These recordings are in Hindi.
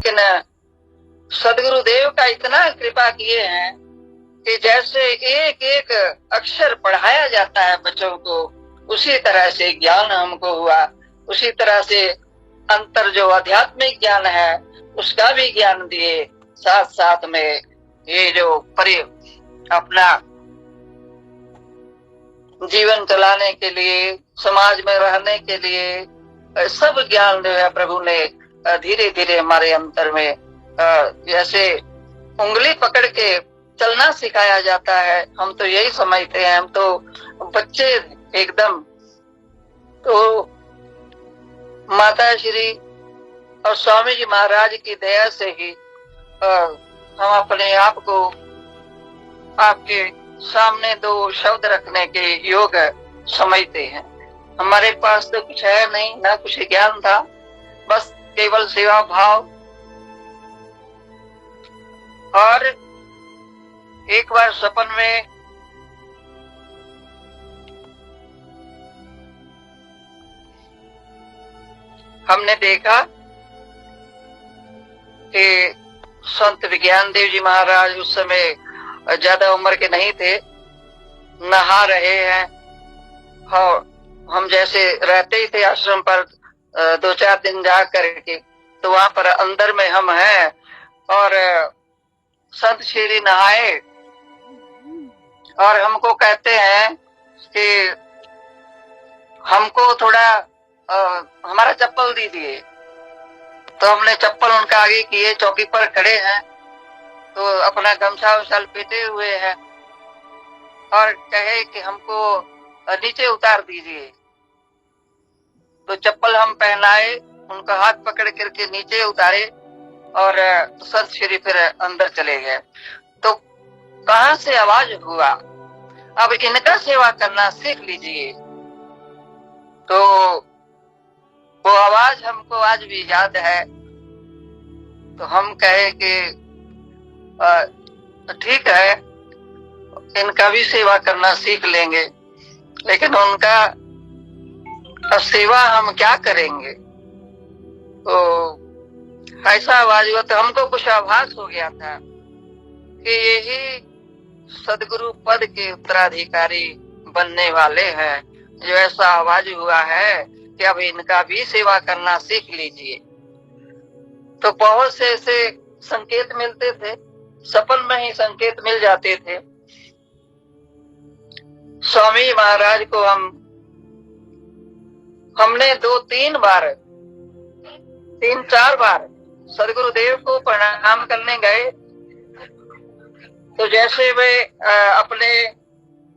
लेकिन सदगुरुदेव का इतना कृपा किए हैं कि जैसे एक एक अक्षर पढ़ाया जाता है बच्चों को, उसी तरह से ज्ञान हमको हुआ। उसी तरह से अंतर जो आध्यात्मिक ज्ञान है उसका भी ज्ञान दिए, साथ साथ में ये जो अपना जीवन चलाने के लिए, समाज में रहने के लिए सब ज्ञान जो है प्रभु ने धीरे धीरे हमारे अंतर में जैसे उंगली पकड़ के चलना सिखाया जाता है। हम तो यही समझते हैं, हम तो बच्चे एकदम। तो माता श्री और स्वामी जी महाराज की दया से ही हम अपने आप को आपके सामने दो शब्द रखने के योग समझते हैं। हमारे पास तो कुछ है नहीं, ना कुछ ज्ञान था, बस केवल सेवा भाव। और एक बार सपन में हमने देखा कि संत विज्ञान देव जी महाराज उस समय ज्यादा उम्र के नहीं थे, नहा रहे हैं। और हम जैसे रहते ही थे आश्रम पर 2-4 दिन जा करके, तो वहां पर अंदर में हम हैं और संत श्री नहाए और हमको कहते हैं कि हमको थोड़ा हमारा चप्पल दीजिए। तो हमने चप्पल उनका आगे किए, चौकी पर खड़े हैं, तो अपना गमछा वमछा लपेटे हुए हैं और कहे कि हमको नीचे उतार दीजिए। तो चप्पल हम पहनाए, उनका हाथ पकड़ करके नीचे उतारे और संत श्री फिर अंदर चले गए। तो कहां से आवाज हुआ, अब इनका सेवा करना सीख लीजिए। तो वो आवाज हमको आज भी याद है। तो हम कहे कि ठीक है, इनका भी सेवा करना सीख लेंगे, लेकिन उनका सेवा हम क्या करेंगे। तो ऐसा आवाज हुआ, तो हमको कुछ आभास हो गया था कि यही सदगुरु पद के उत्तराधिकारी बनने वाले हैं। जो ऐसा आवाज हुआ है कि अब इनका भी सेवा करना सीख लीजिए। तो बहुत से ऐसे संकेत मिलते थे, सपन में ही संकेत मिल जाते थे। स्वामी महाराज को हमने 3-4 बार सदगुरुदेव को प्रणाम करने गए। तो जैसे वे अपने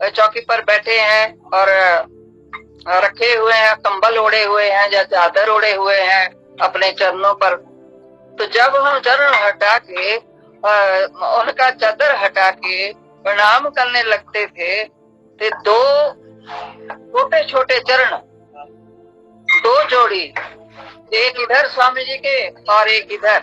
चौकी पर बैठे हैं और रखे हुए हैं, कंबल ओढ़े हुए हैं या चादर ओढ़े हुए हैं अपने चरणों पर, तो जब हम चरण हटा के उनका चादर हटा के प्रणाम करने लगते थे, तो 2 छोटे छोटे चरण, 2 जोड़ी, एक इधर स्वामी जी के और एक इधर,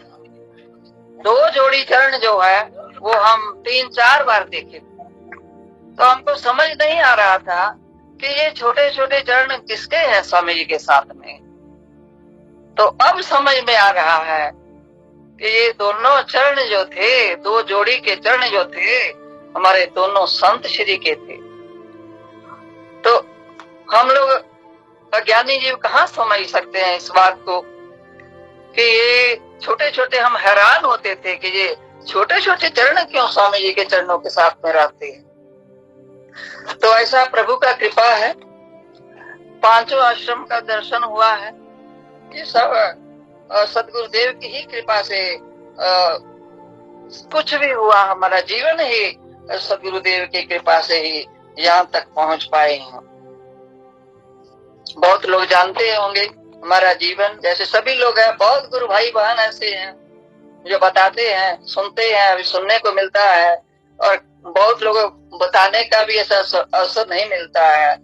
2 जोड़ी चरण जो है वो हम 3-4 बार देखे। तो हमको समझ नहीं आ रहा था कि ये छोटे छोटे चरण किसके हैं स्वामी जी के साथ में। तो अब समझ में आ रहा है कि ये दोनों चरण जो थे, 2 जोड़ी के चरण जो थे, हमारे दोनों संत श्री के थे। तो हम लोग अज्ञानी जीव कहाँ समझ सकते हैं इस बात को कि ये छोटे छोटे, हम हैरान होते थे कि ये छोटे छोटे चरण क्यों स्वामी जी के चरणों के साथ में रहते हैं। तो ऐसा प्रभु का कृपा है, 5 आश्रम का दर्शन हुआ है। ये सब सदगुरुदेव की ही कृपा से कुछ भी हुआ, हमारा जीवन ही सदगुरुदेव की कृपा से ही यहाँ तक पहुंच पाए हैं। बहुत लोग जानते होंगे हमारा जीवन, जैसे सभी लोग हैं, बहुत गुरु भाई बहन ऐसे हैं जो बताते हैं, सुनते हैं, अभी सुनने को मिलता है, और बहुत लोग बताने का भी ऐसा अवसर नहीं मिलता है।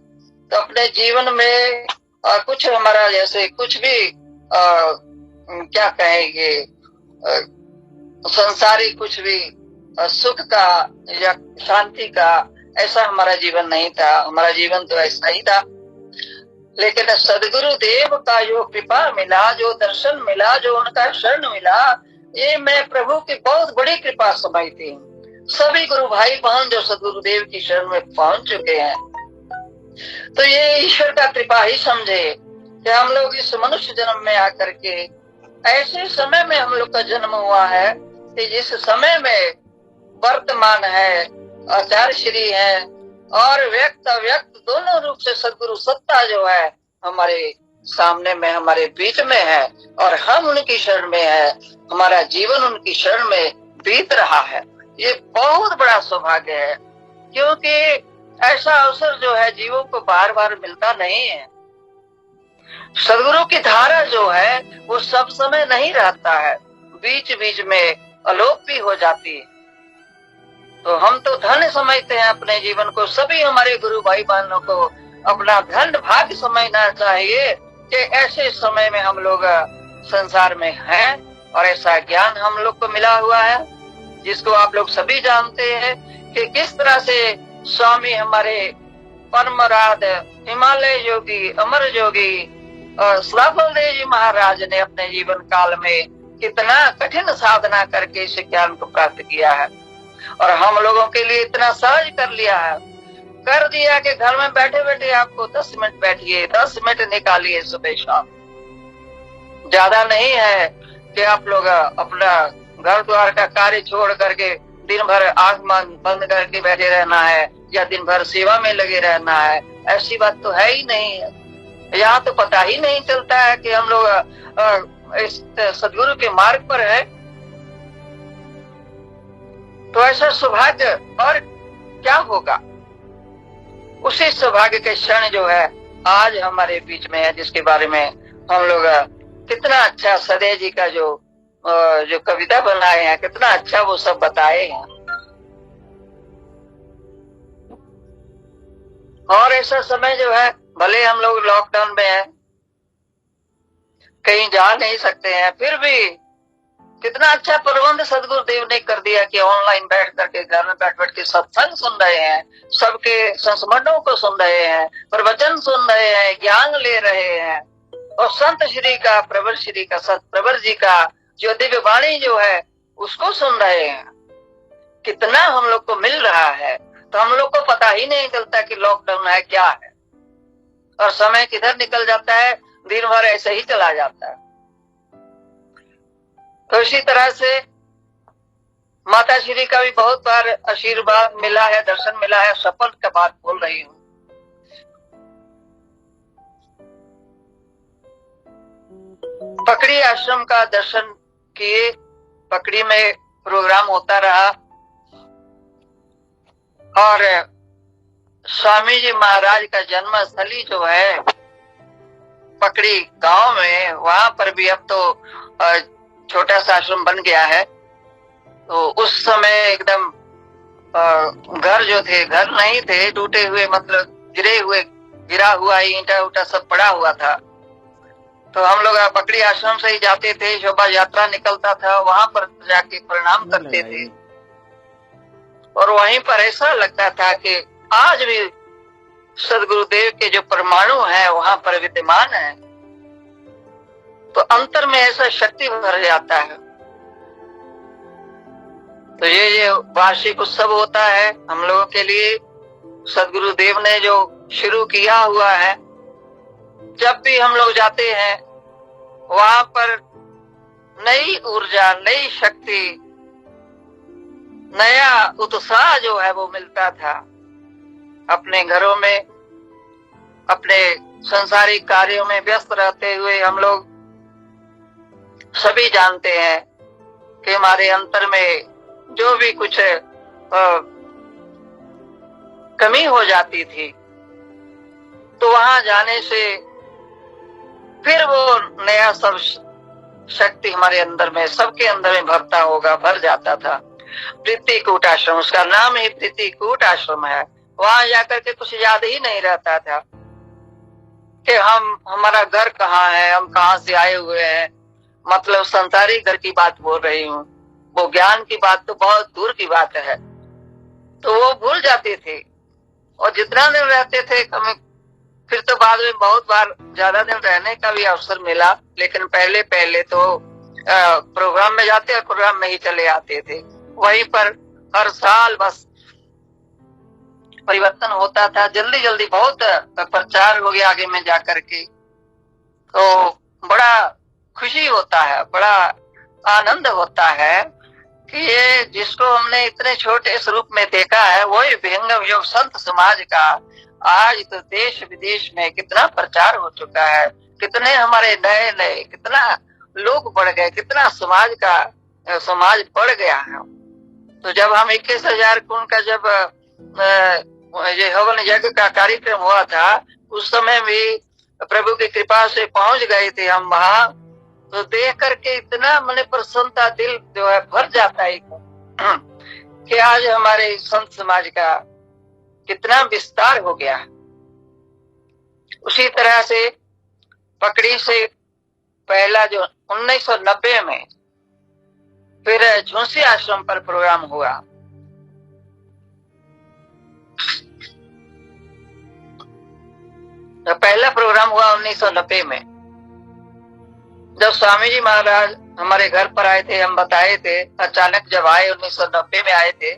तो अपने जीवन में कुछ हमारा जैसे कुछ भी क्या कहेंगे, संसारी कुछ भी सुख का या शांति का ऐसा हमारा जीवन नहीं था। हमारा जीवन तो ऐसा ही था, लेकिन सदगुरु देव का जो कृपा मिला, जो दर्शन मिला, जो उनका शरण मिला, ये मैं प्रभु की बहुत बड़ी कृपा समझती हूँ। सभी गुरु भाई बहन जो सदगुरुदेव की शरण में पहुंच चुके हैं, तो ये ईश्वर का कृपा ही समझे कि हम लोग इस मनुष्य जन्म में आकर के ऐसे समय में हम लोग का जन्म हुआ है कि जिस समय में वर्तमान है, आचार्य श्री है और व्यक्त अव्यक्त दोनों रूप से सदगुरु सत्ता जो है हमारे सामने में, हमारे बीच में है और हम उनकी शरण में है। हमारा जीवन उनकी शरण में बीत रहा है। ये बहुत बड़ा सौभाग्य है, क्योंकि ऐसा अवसर जो है जीवों को बार बार मिलता नहीं है। सदगुरु की धारा जो है वो सब समय नहीं रहता है, बीच बीच में अलोप भी हो जाती है। तो हम तो धन्य समझते हैं अपने जीवन को। सभी हमारे गुरु भाई बहनों को अपना धन्य भाग्य समझना चाहिए कि ऐसे समय में हम लोग संसार में हैं और ऐसा ज्ञान हम लोग को मिला हुआ है, जिसको आप लोग सभी जानते हैं कि किस तरह से स्वामी हमारे परमराध हिमालय योगी अमर योगी सदाफल देव जी महाराज ने अपने जीवन काल में कितना कठिन साधना करके इस ज्ञान को प्राप्त किया है और हम लोगों के लिए इतना सहज कर लिया है, कर दिया कि घर में बैठे बैठे आपको 10 मिनट बैठिए, 10 मिनट निकालिए सुबह शाम। ज्यादा नहीं है कि आप लोग अपना घर द्वार का कार्य छोड़ करके दिन भर आंख बंद करके बैठे रहना है या दिन भर सेवा में लगे रहना है। ऐसी बात तो है ही नहीं है। यहाँ तो पता ही नहीं चलता है कि हम लोग इस सदगुरु के मार्ग पर है। तो ऐसा सौभाग्य और क्या होगा। उसी सौभाग्य के क्षण जो है आज हमारे बीच में है, जिसके बारे में हम लोग कितना अच्छा सदैव जी का जो कविता बनाए हैं, कितना अच्छा वो सब बताए हैं। और ऐसा समय जो है, भले हम लोग लॉकडाउन में हैं, कहीं जा नहीं सकते हैं, फिर भी कितना अच्छा प्रबंध सदगुरुदेव ने कर दिया कि ऑनलाइन बैठ करके घर में बैठ के सत्संग सुन रहे हैं, सबके संस्मरणों को सुन रहे हैं, प्रवचन सुन रहे हैं, ज्ञान ले रहे हैं और संत श्री का, प्रवर श्री का, सत प्रवर जी का जो दिव्य वाणी जो है उसको सुन रहे हैं। कितना हम लोग को मिल रहा है, तो हम लोग को पता ही नहीं चलता कि लॉकडाउन है क्या है और समय किधर निकल जाता है, दिन भर ऐसे ही चला जाता है। तो इसी तरह से माता श्री का भी बहुत बार आशीर्वाद मिला है, दर्शन मिला है। सफल का बात बोल रही हूँ। पकड़ी आश्रम का दर्शन किए, पकड़ी में प्रोग्राम होता रहा और स्वामी जी महाराज का जन्म स्थली जो है पकड़ी गांव में, वहां पर भी अब तो छोटा सा आश्रम बन गया है। तो उस समय एकदम घर जो थे, घर नहीं थे, टूटे हुए, मतलब गिरा हुआ ईंटा उटा सब पड़ा हुआ था। तो हम लोग पकड़ी आश्रम से ही जाते थे, शोभा यात्रा निकलता था, वहां पर जाके प्रणाम करते थे और वहीं पर ऐसा लगता था कि आज भी सदगुरुदेव के जो परमाणु है वहां पर विद्यमान है। तो अंतर में ऐसा शक्ति भर जाता है। तो ये वार्षिक उत्सव होता है हम लोगों के लिए, सदगुरुदेव ने जो शुरू किया हुआ है। जब भी हम लोग जाते हैं वहां पर नई ऊर्जा, नई शक्ति, नया उत्साह जो है वो मिलता था। अपने घरों में, अपने संसारिक कार्यों में व्यस्त रहते हुए हम लोग सभी जानते हैं कि हमारे अंतर में जो भी कुछ कमी हो जाती थी, तो वहां जाने से फिर वो नया सब शक्ति हमारे अंदर में, सबके अंदर में भर जाता था। प्रीतिकूट आश्रम, उसका नाम ही प्रीतिकूट आश्रम है। वहां जाकर के कुछ याद ही नहीं रहता था कि हमारा घर कहाँ है, हम कहाँ से आए हुए हैं। मतलब संसारिक घर की बात बोल रही हूँ, वो ज्ञान की बात तो बहुत दूर की बात है। तो वो भूल जाते थे और जितना दिन रहते थे, फिर तो बाद में बहुत बार ज्यादा दिन रहने का भी अवसर मिला, लेकिन पहले तो प्रोग्राम में जाते और प्रोग्राम में ही चले आते थे। वहीं पर हर साल बस परिवर्तन होता था, जल्दी जल्दी बहुत प्रचार हो गया आगे में जाकर के। तो बड़ा खुशी होता है, बड़ा आनंद होता है कि ये जिसको हमने इतने छोटे स्वरूप में देखा है, वही विहंगम योग संत समाज का आज तो देश विदेश में कितना प्रचार हो चुका है, कितने हमारे नए नए कितना लोग बढ़ गए, कितना समाज बढ़ गया है। तो जब हम 21,000 कुंड का जब ये हवन यज्ञ का कार्यक्रम हुआ था, उस समय भी प्रभु की कृपा से पहुंच गए थे हम वहां। तो देख करके इतना मन प्रसन्नता, दिल जो है भर जाता है कि आज हमारे संत समाज का कितना विस्तार हो गया। उसी तरह से पकड़ी से पहला जो 1990 में फिर झुंसी आश्रम पर प्रोग्राम हुआ। तो पहला प्रोग्राम हुआ 1990 में, जब स्वामी जी महाराज हमारे घर पर आए थे। हम बताए थे, अचानक जब आए 1990 में आए थे,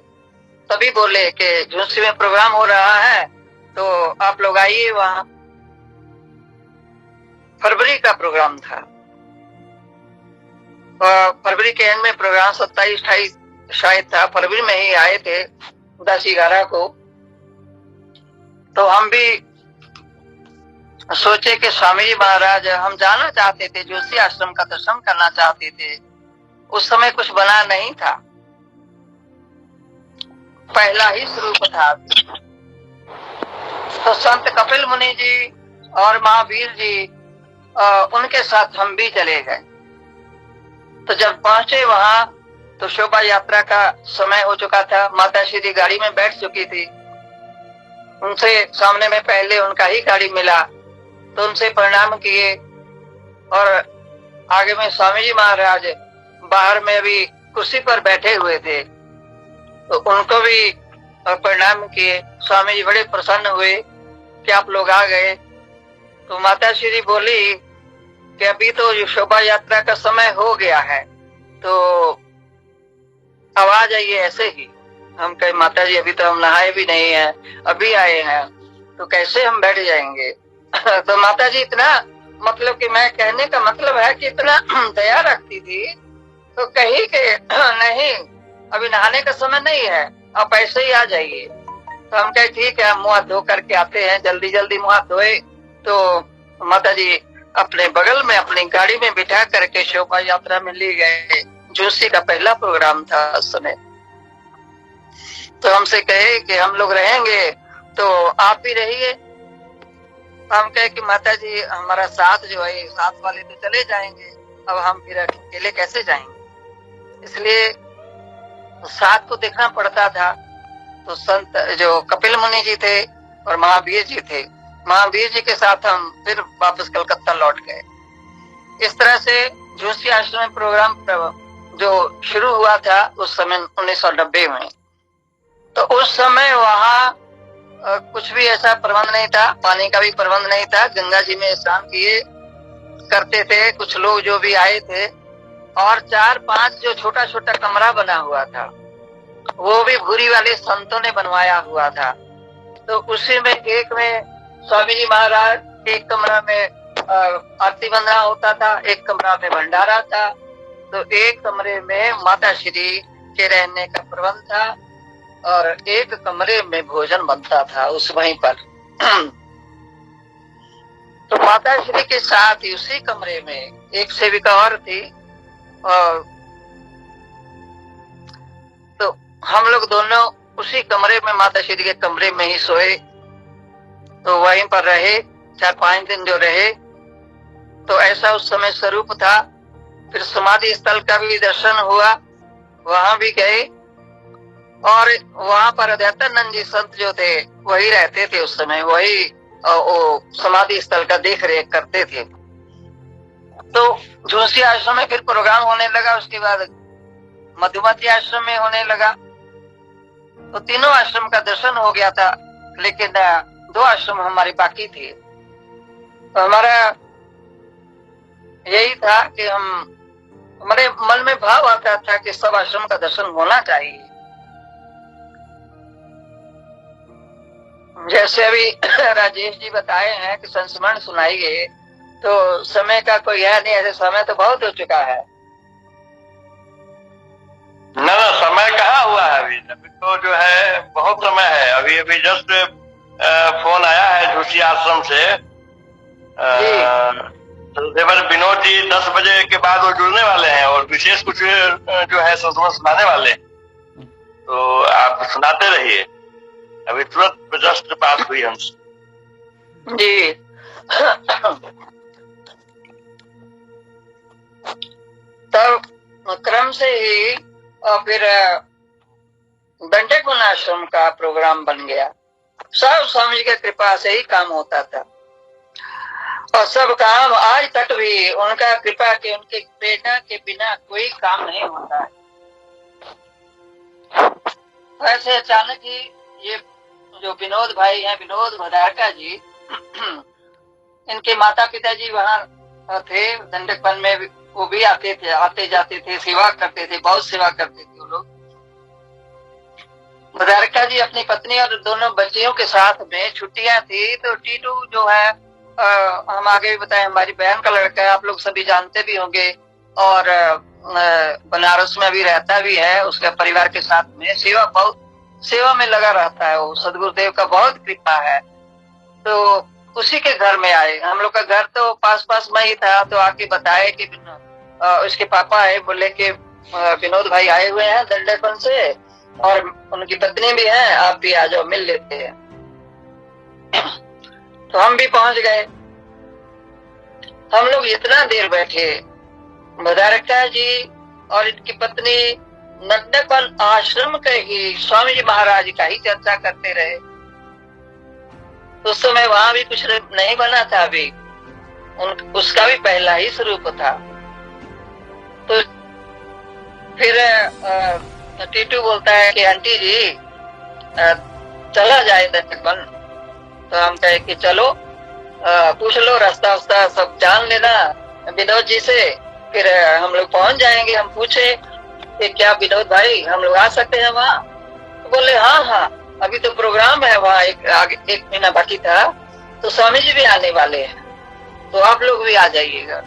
तभी बोले कि झुंसी में प्रोग्राम हो रहा है तो आप लोग आइए वहां। फरवरी का प्रोग्राम था, फरवरी के एंड में प्रोग्राम 27-28 शायद था, फरवरी में ही आए थे 10-11 को। तो हम भी सोचे कि स्वामी जी महाराज, हम जाना चाहते थे, जोशी आश्रम का दर्शन करना चाहते थे। उस समय कुछ बना नहीं था, पहला ही स्वरूप था। तो संत कपिल मुनि जी और महावीर जी, उनके साथ हम भी चले गए। तो जब पहुंचे वहां तो शोभा यात्रा का समय हो चुका था। माता श्री गाड़ी में बैठ चुकी थी, उनसे सामने में पहले उनका ही गाड़ी मिला, तो उनसे प्रणाम किए। और आगे में स्वामी जी महाराज बाहर में अभी कुर्सी पर बैठे हुए थे, तो उनको भी प्रणाम किए। स्वामी जी बड़े प्रसन्न हुए कि आप लोग आ गए। तो माता श्री बोली कि अभी तो शोभा यात्रा का समय हो गया है, तो अब आ जाइए ऐसे ही। हम कहे माता जी अभी तो हम नहाए भी नहीं है, अभी आए हैं, तो कैसे हम बैठ जाएंगे। तो माता जी इतना, मतलब कि मैं कहने का मतलब है कि इतना दया रखती थी, तो कही कि नहीं अभी नहाने का समय नहीं है, आप ऐसे ही आ जाइए। तो हम कहे ठीक है, हम मुँह धो करके आते हैं। जल्दी जल्दी मुँह धोए तो माता जी अपने बगल में अपनी गाड़ी में बिठा करके शोभा यात्रा में ले गए। जोशी का पहला प्रोग्राम था उस समय। तो हमसे कहे कि हम लोग रहेंगे तो आप भी रहिए। हम कहे कि माता जी हमारा साथ जो है, साथ वाले तो चले जाएंगे, अब हम फिर अकेले कैसे जाएंगे, इसलिए साथ को देखना पड़ता था। तो संत जो कपिल मुनि जी थे और महावीर जी थे, महावीर जी के साथ हम फिर वापस कलकत्ता लौट गए। इस तरह से जोशी आश्रम में प्रोग्राम जो शुरू हुआ था उस समय 1990 में। तो उस समय वहाँ कुछ भी ऐसा प्रबंध नहीं था, पानी का भी प्रबंध नहीं था। गंगा जी में स्नान किए करते थे कुछ लोग जो भी आए थे, और 4-5 जो छोटा छोटा कमरा बना हुआ था, वो भी भूरी वाले संतों ने बनवाया हुआ था। तो उसी में एक में स्वामी जी महाराज, एक कमरा में आरती बंधना होता था, एक कमरा में भंडारा था, तो एक कमरे में माता श्री के रहने का प्रबंध था और एक कमरे में भोजन बनता था उस वहीं पर। तो माता श्री के साथ ही उसी कमरे में एक सेविका और थी, और तो हम लोग दोनों उसी कमरे में, माता श्री के कमरे में ही सोए। तो वहीं पर रहे 4-5 दिन जो रहे। तो ऐसा उस समय स्वरूप था। फिर समाधि स्थल का भी दर्शन हुआ, वहां भी गए, और वहां पर अद्वैतानंद जी संत जो थे वही रहते थे उस समय, वही वो समाधि स्थल का देख रेख करते थे। तो जोशी आश्रम में फिर प्रोग्राम होने लगा, उसके बाद मधुमती आश्रम में होने लगा। तो तीनों आश्रम का दर्शन हो गया था, लेकिन 2 आश्रम हमारे बाकी थे। तो हमारा यही था कि हम मेरे मन में भाव आता था कि सब आश्रम का दर्शन होना चाहिए। जैसे अभी राजेश जी बताए हैं कि संस्मरण सुनाइए, तो समय का कोई है नहीं, ऐसे समय तो बहुत हो चुका है। ना समय कहाँ हुआ है अभी तो जो है बहुत समय है। अभी अभी जस्ट फोन आया है झूसी आश्रम से, देवर विनोद जी 10 बजे के बाद वो जुड़ने वाले हैं और विशेष कुछ जो है संस्मरण सुनाने वाले, तो आप सुनाते रहिए। अभी तुरंत जस्ट बात हुई हमसे जी। तब क्रम से ही और फिर दंडक आश्रम का प्रोग्राम बन गया। सब स्वामी जी की कृपा से ही काम होता था और सब काम आज तक भी उनका कृपा के, उनके प्रेरणा के बिना कोई काम नहीं होता है। वैसे अचानक ही ये जो विनोद भाई हैं, विनोद भदारका जी, इनके माता पिता जी वहाँ थे दंडक वन में, वो भी आते थे, आते जाते थे, सेवा करते थे, बहुत सेवा करते थे वो लोग। भदारका जी अपनी पत्नी और दोनों बच्चियों के साथ में छुट्टियां थी, तो टीटू जो है हम आगे भी बताए, हमारी बहन का लड़का है, आप लोग सभी जानते भी होंगे, और बनारस में भी रहता भी है, उसके परिवार के साथ में सेवा में लगा रहता है। वो सदगुरुदेव का बहुत कृपा है। तो उसी के घर में आए। हम लोग का घर तो पास पास में ही था, तो आके बताए कि उसके पापा है, बोले कि विनोद भाई आए हुए हैं दंडकवन से और उनकी पत्नी भी है, आप भी आ जाओ, मिल लेते हैं। तो हम भी पहुंच गए। हम लोग इतना देर बैठे, भदारका जी और इनकी पत्नी दंडकवन आश्रम के ही स्वामी जी महाराज का ही चर्चा करते रहे। उस समय वहां भी कुछ नहीं बना था, अभी उसका भी पहला ही स्वरूप था। तो फिर टीटू बोलता है कि आंटी जी चला जाए दंडकवन। तो हम कहे कि चलो, पूछ लो रास्ता वास्ता सब जान लेना विनोद जी से, फिर हम लोग पहुंच जाएंगे। हम पूछे कि क्या विनोद भाई हम लोग आ सकते हैं वहाँ? तो बोले हाँ, अभी तो प्रोग्राम है वहाँ, एक महीना बाकी था, तो स्वामी जी भी आने वाले हैं, तो आप लोग भी आ जाइएगा।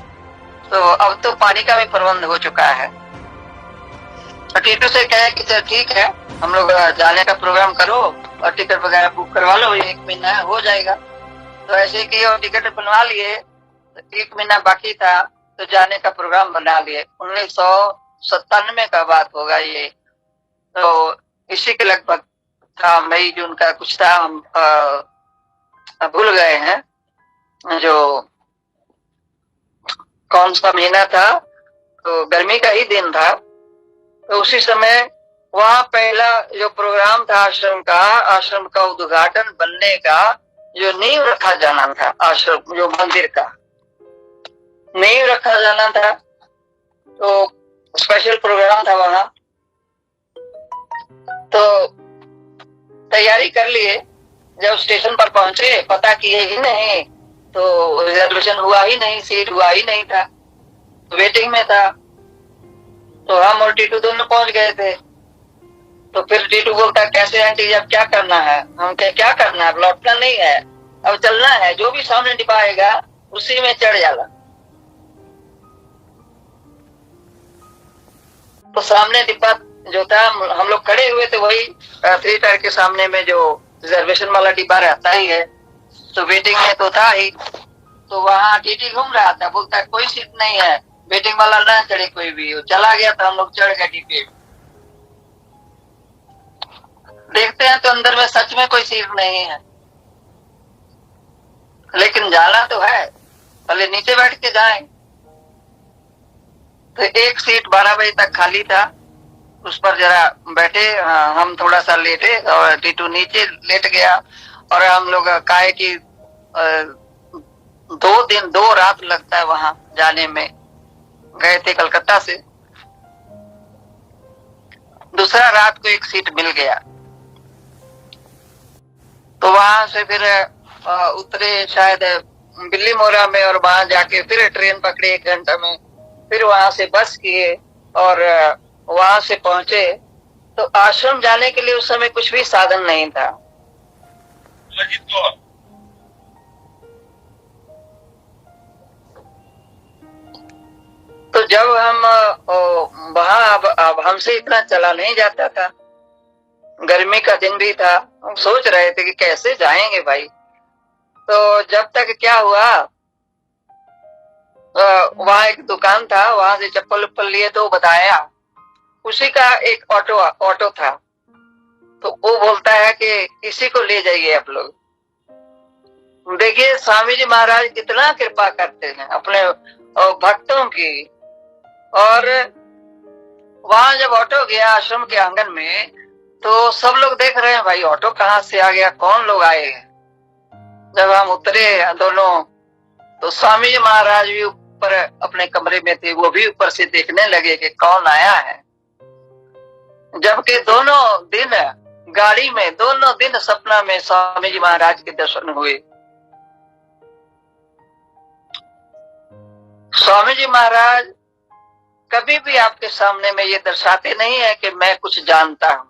तो अब तो पानी का भी प्रबंध हो चुका है। टीटू से कहे कि चल ठीक है, हम लोग जाने का प्रोग्राम करो और टिकट वगैरह बुक करवा लो, 1 महीना हो जाएगा। तो ऐसे किए और टिकट बनवा लिए। तो 1 महीना बाकी था, तो जाने का प्रोग्राम बना लिए। 1997 का बात होगा ये, तो इसी के लगभग था, मई जून का कुछ था, हम भूल गए हैं जो कौन सा महीना था, तो गर्मी का ही दिन था। तो उसी समय वहाँ पहला जो प्रोग्राम था आश्रम का उद्घाटन बनने का, जो नींव रखा जाना था, आश्रम जो मंदिर का नींव रखा जाना था, तो स्पेशल प्रोग्राम था वहाँ। तो तैयारी कर लिए। जब स्टेशन पर पहुंचे, पता किए ही नहीं, तो रिजर्वेशन हुआ ही नहीं, सीट हुआ ही नहीं था, वेटिंग में था। तो हम और टीटू दोनों पहुंच गए थे। तो फिर टीटू बोलता कैसे आंटी अब क्या करना है? हम कहे क्या करना है, लौटना नहीं है, अब चलना है, जो भी सामने डिब्बा आएगा उसी में चढ़ जाना। तो सामने डिब्बा जो था, हम लोग खड़े हुए थे वही 3 टायर के सामने में, जो रिजर्वेशन वाला डिब्बा रहता ही है, तो वेटिंग में तो था ही। तो वहाँ टीटी घूम रहा था, बोलता कोई सीट नहीं है, वेटिंग वाला ना चढ़े कोई भी। चला गया तो हम लोग चढ़ गए डिब्बे। देखते हैं तो अंदर में सच में कोई सीट नहीं है, लेकिन जाना तो है, पहले नीचे बैठ के जाएं। तो एक सीट 12 बजे तक खाली था, उस पर जरा बैठे, हम थोड़ा सा लेटे और टीटू नीचे लेट गया। और हम लोग काहे कि 2 दिन 2 रात लगता है वहां जाने में, गए थे कलकत्ता से। दूसरा रात को एक सीट मिल गया, तो वहां से फिर उतरे शायद बिल्ली मोरा में, और वहां जाके फिर ट्रेन पकड़े 1 घंटा में, फिर वहां से बस किए और वहां से पहुंचे। तो आश्रम जाने के लिए उस समय कुछ भी साधन नहीं था। तो जब हम वहां, अब हमसे इतना चला नहीं जाता था, गर्मी का दिन भी था, हम सोच रहे थे कि कैसे जाएंगे भाई। तो जब तक क्या हुआ, वहां एक दुकान था, वहां से चप्पल उप्पल लिए तो बताया, उसी का एक ऑटो था। तो वो बोलता है कि इसी को ले जाइए आप लोग। देखिए स्वामी जी महाराज कितना कृपा करते हैं अपने भक्तों की। और वहां जब ऑटो गया आश्रम के आंगन में, तो सब लोग देख रहे हैं भाई ऑटो कहाँ से आ गया, कौन लोग आए हैं। जब हम उतरे दोनों, तो स्वामी जी महाराज भी ऊपर अपने कमरे में थे, वो भी ऊपर से देखने लगे कि कौन आया है। जबकि दोनों दिन गाड़ी में, दोनों दिन सपना में स्वामी जी महाराज के दर्शन हुए। स्वामी जी महाराज कभी भी आपके सामने में ये दर्शाते नहीं है कि मैं कुछ जानता हूं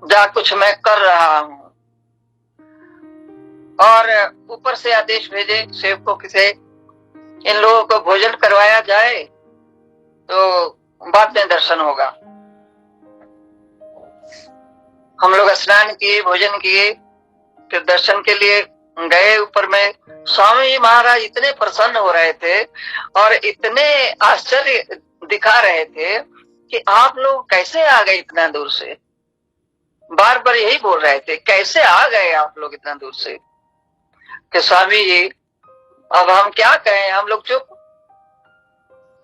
या कुछ मैं कर रहा हूं। और ऊपर से आदेश भेजे सेवकों से, इन लोगों को भोजन करवाया जाए तो बाद में दर्शन होगा। हम लोग स्नान किए, भोजन किए, फिर दर्शन के लिए गए ऊपर में। स्वामी जी महाराज इतने प्रसन्न हो रहे थे और इतने आश्चर्य दिखा रहे थे कि आप लोग कैसे आ गए इतना दूर से। बार बार यही बोल रहे थे, कैसे आ गए आप लोग इतना दूर से। कि स्वामी जी अब हम क्या कहें, हम लोग चुप,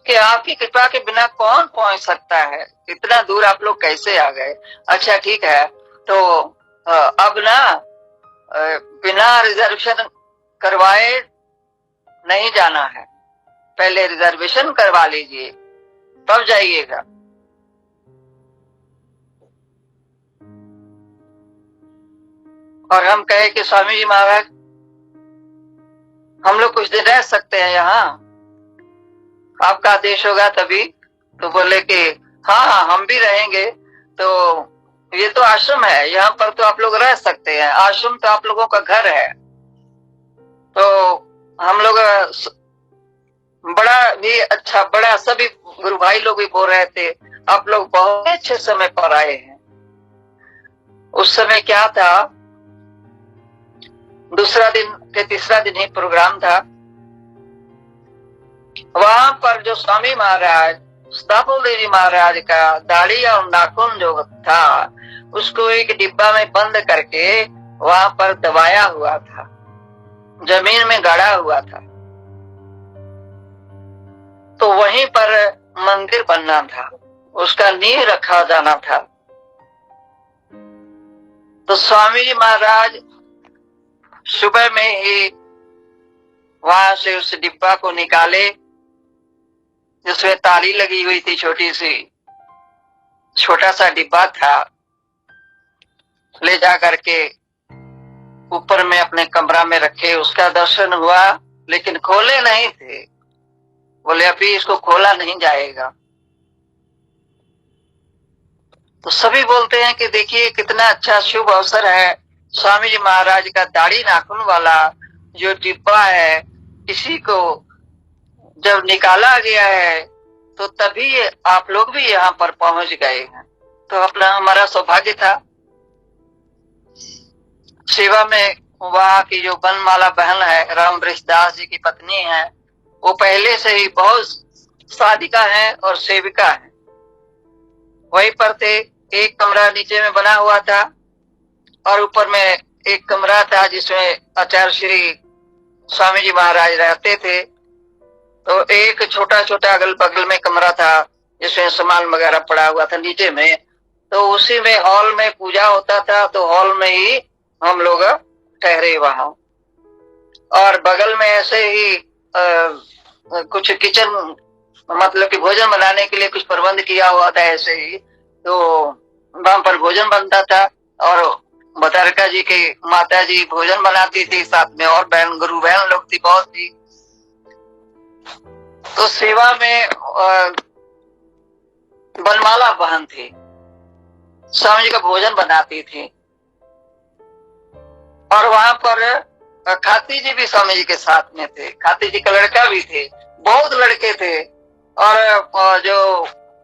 कि आपकी कृपा के बिना कौन पहुंच सकता है, इतना दूर आप लोग कैसे आ गए। अच्छा ठीक है, तो अब ना बिना रिजर्वेशन करवाए नहीं जाना है, पहले रिजर्वेशन करवा लीजिए तब जाइएगा। और हम कहे कि स्वामी जी महाराज हम लोग कुछ दिन रह सकते हैं यहाँ, आपका आदेश होगा तभी। तो बोले कि हाँ हम भी रहेंगे, तो ये तो आश्रम है, यहाँ पर तो आप लोग रह सकते हैं, आश्रम तो आप लोगों का घर है। तो हम लोग बड़ा भी अच्छा, बड़ा सभी गुरु भाई लोग भी बोल रहे थे आप लोग बहुत अच्छे समय पर आए हैं। उस समय क्या था, दूसरा दिन के तीसरा दिन ही प्रोग्राम था। वहां पर जो स्वामी महाराज, सदाफुल देवी महाराज का दाढ़ी और नाखून जो था, उसको एक डिब्बा में बंद करके वहां पर दबाया हुआ था, जमीन में गाड़ा हुआ था। तो वहीं पर मंदिर बनना था, उसका नींव रखा जाना था। तो स्वामी जी महाराज सुबह में ही वहां से उस डिब्बा को निकाले, जिसमें ताली लगी हुई थी, छोटी सी, छोटा सा डिब्बा था। ले जा करके ऊपर में अपने कमरा में रखे, उसका दर्शन हुआ, लेकिन खोले नहीं थे। बोले अभी इसको खोला नहीं जाएगा। तो सभी बोलते हैं कि देखिए कितना अच्छा शुभ अवसर है, स्वामी जी महाराज का दाढ़ी नाखून वाला जो डिब्बा है, इसी को जब निकाला गया है तो तभी आप लोग भी यहाँ पर पहुंच गए हैं। तो अपना हमारा सौभाग्य था। सेवा में वहाँ की जो बनमाला बहन है, राम दास जी की पत्नी है, वो पहले से ही बहुत साधिका है और सेविका है। वहीं पर थे, एक कमरा नीचे में बना हुआ था और ऊपर में एक कमरा था जिसमें आचार्य श्री स्वामी जी महाराज रहते थे। तो एक छोटा छोटा अगल बगल में कमरा था जिसमें सामान वगैरह पड़ा हुआ था नीचे में। तो उसी में हॉल में पूजा होता था, तो हॉल में ही हम लोग ठहरे वहां। और बगल में ऐसे ही कुछ किचन, मतलब कि भोजन बनाने के लिए कुछ प्रबंध किया हुआ था ऐसे ही। तो वहां पर भोजन बनता था और भद्रिका जी की माता जी भोजन बनाती थी, साथ में और बहन, गुरु बहन लोग थी बहुत थी। तो तो सेवा में बनमाला बहन थी, स्वामी जी का भोजन बनाती थी, और वहां पर खाती जी भी स्वामी जी के साथ में थे। खाती जी का लड़का भी थे, बहुत लड़के थे, और जो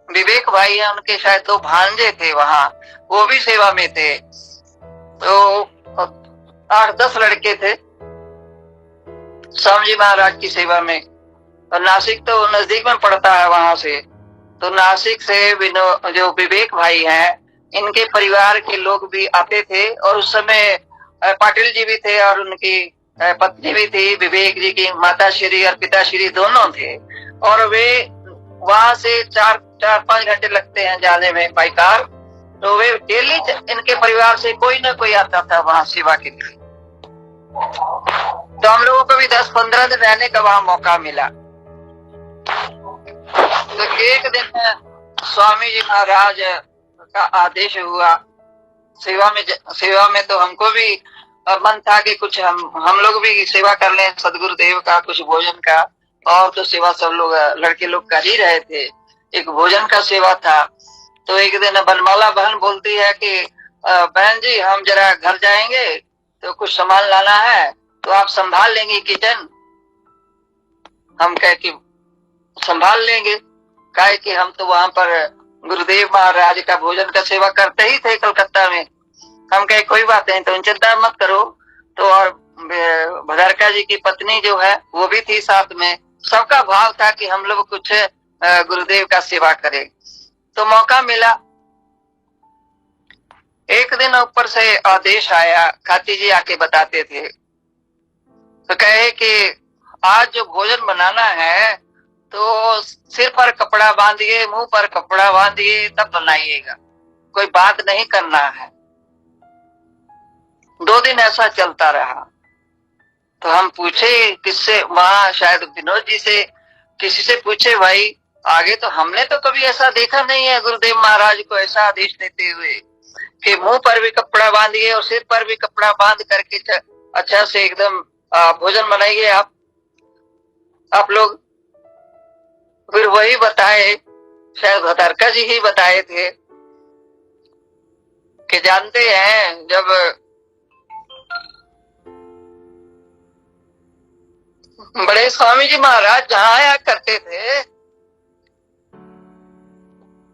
विवेक भाई है उनके शायद 2 भांजे थे वहां, वो भी सेवा में थे। तो 8-10 लड़के थे स्वामी जी महाराज की सेवा में। और नासिक तो नजदीक में पड़ता है वहां से, तो नासिक से जो विवेक भाई हैं, इनके परिवार के लोग भी आते थे। और उस समय पाटिल जी भी थे और उनकी पत्नी भी थी, विवेक जी की माता श्री और पिता श्री दोनों थे। और वे वहां से 4-5 घंटे लगते हैं जाने में बाई कार। तो वे डेली इनके परिवार से कोई ना कोई आता था वहां सेवा के लिए। तो हम लोगों को भी 10-15 दिन रहने का वहां मौका मिला। तो एक दिन स्वामी जी महाराज का आदेश हुआ सेवा में तो हमको भी मन था कि कुछ हम लोग भी सेवा कर लें सदगुरुदेव का, कुछ भोजन का। और तो सेवा सब लोग लड़के लोग कर ही रहे थे, एक भोजन का सेवा था। तो एक दिन बनमाला बहन बोलती है कि बहन जी हम जरा घर जाएंगे तो कुछ सामान लाना है, तो आप संभाल लेंगे किचन। हम कहे कि संभाल लेंगे, कहे कि हम तो वहां पर गुरुदेव महाराज का भोजन का सेवा करते ही थे कलकत्ता में। हम कहे कोई बात नहीं, तो चिंता मत करो। तो और भदरका जी की पत्नी जो है वो भी थी साथ में। सबका भाव था कि हम लोग कुछ गुरुदेव का सेवा करें। तो मौका मिला। एक दिन ऊपर से आदेश आया, खाती जी आके बताते थे, तो कहे कि आज जो भोजन बनाना है तो सिर पर कपड़ा बांधिए, मुंह पर कपड़ा बांधिए, तब बनाइएगा, कोई बात नहीं करना है। 2 दिन ऐसा चलता रहा। तो हम पूछे किससे, वहां शायद विनोद जी से, किसी से पूछे भाई आगे तो हमने तो कभी ऐसा देखा नहीं है गुरुदेव महाराज को ऐसा आदेश देते हुए कि मुंह पर भी कपड़ा बांधिए और सिर पर भी कपड़ा बांध करके अच्छा से एकदम भोजन बनाइए आप लोग। फिर वही बताए, शायद भदरका जी ही बताए थे कि जानते हैं जब बड़े स्वामी जी महाराज जहां आया करते थे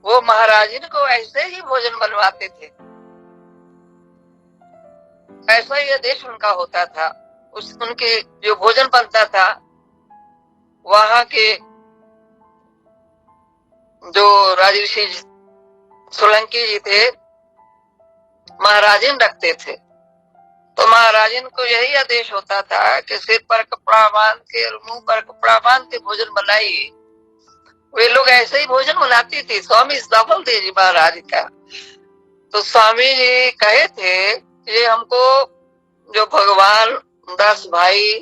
वो महाराज को ऐसे ही भोजन बनवाते थे, ऐसा ही आदेश उनका होता था। उनके जो भोजन बनता था वहां के जो राजऋषि सोलंकी जी थे, महाराजिन रखते थे। तो महाराजिन को यही आदेश होता था कि सिर पर कपड़ा बांध के और मुंह पर कपड़ा बांध के भोजन बनाइए। वे लोग ऐसे ही भोजन बनाती थी। स्वामी सफल थे जी महाराज का। तो स्वामी जी कहे थे ये हमको जो भगवान दास भाई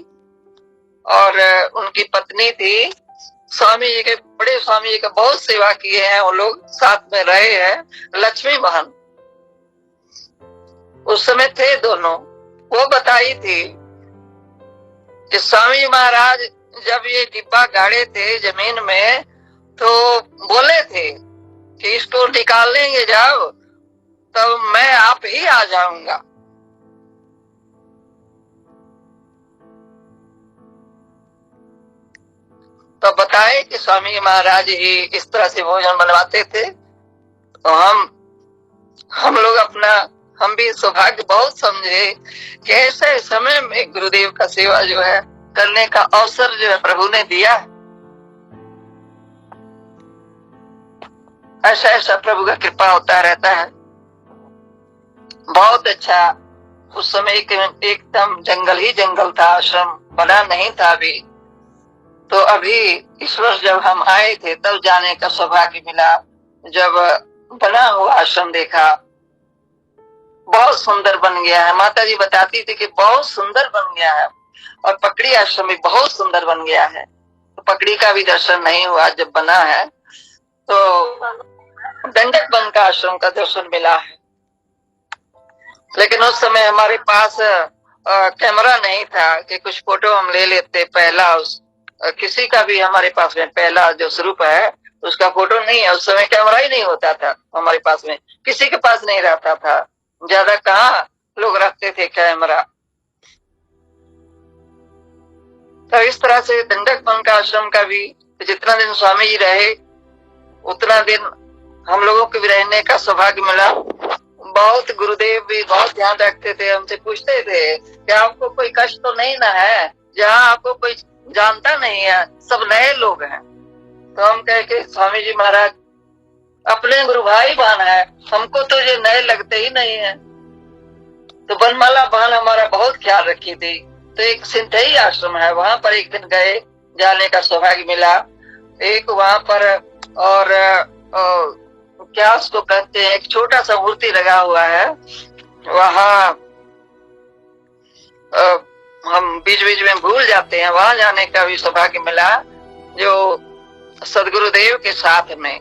और उनकी पत्नी थी, स्वामी जी के बड़े स्वामी जी का बहुत सेवा किए हैं, वो लोग साथ में रहे हैं। लक्ष्मी बहन उस समय थे दोनों, वो बताई थी कि स्वामी महाराज जब ये डिब्बा गाड़े थे जमीन में तो बोले थे कि इसको निकाल लेंगे जाओ तो मैं आप ही आ जाऊंगा। तो बताए कि स्वामी महाराज ही इस तरह से भोजन बनवाते थे। तो हम लोग हम भी सौभाग्य बहुत समझे कि ऐसे समय में गुरुदेव का सेवा जो है करने का अवसर जो है प्रभु ने दिया। ऐसा ऐसा प्रभु का कृपा होता रहता है। बहुत अच्छा। उस समय एकदम जंगल ही जंगल था, आश्रम बना नहीं था अभी। तो अभी इस वर्ष जब हम आए थे तब जाने का सौभाग्य मिला। जब बना हुआ आश्रम देखा, बहुत सुंदर बन गया है। माता जी बताती थी कि बहुत सुंदर बन गया है। और पकड़ी आश्रम भी बहुत सुंदर बन गया है। तो पकड़ी का भी दर्शन नहीं हुआ जब बना है, तो दंडक वन का आश्रम का दर्शन मिला है। लेकिन उस समय हमारे पास कैमरा नहीं था कि कुछ फोटो हम ले लेते पहला उस किसी का भी हमारे पास में पहला जो स्वरूप है उसका फोटो नहीं है। उस समय कैमरा ही नहीं होता था हमारे पास में, किसी के पास नहीं रहता था, ज्यादा कहाँ लोग रखते थे कैमरा। तो इस तरह से दंडक वन का आश्रम का भी जितना दिन स्वामी जी रहे उतना दिन हम लोगों को भी रहने का सौभाग्य मिला। बहुत गुरुदेव भी बहुत ध्यान रखते थे, हमसे पूछते थे कि आपको कोई कष्ट तो नहीं ना है, जहाँ आपको कोई जानता नहीं है, सब नए लोग हैं। तो हम कहे कि स्वामी जी महाराज अपने गुरु भाई बहन है, हमको तो ये नए लगते ही नहीं है। तो बनमाला बहन हमारा बहुत ख्याल रखी थी। तो एक सिंथई आश्रम है, वहां पर एक दिन गए, जाने का सौभाग्य मिला। एक वहां पर और क्या उसको कहते हैं, एक छोटा सा मूर्ति लगा हुआ है, वहाँ हम बीच बीच में भूल जाते हैं, वहां जाने का भी सौभाग्य मिला, जो सदगुरुदेव के साथ में।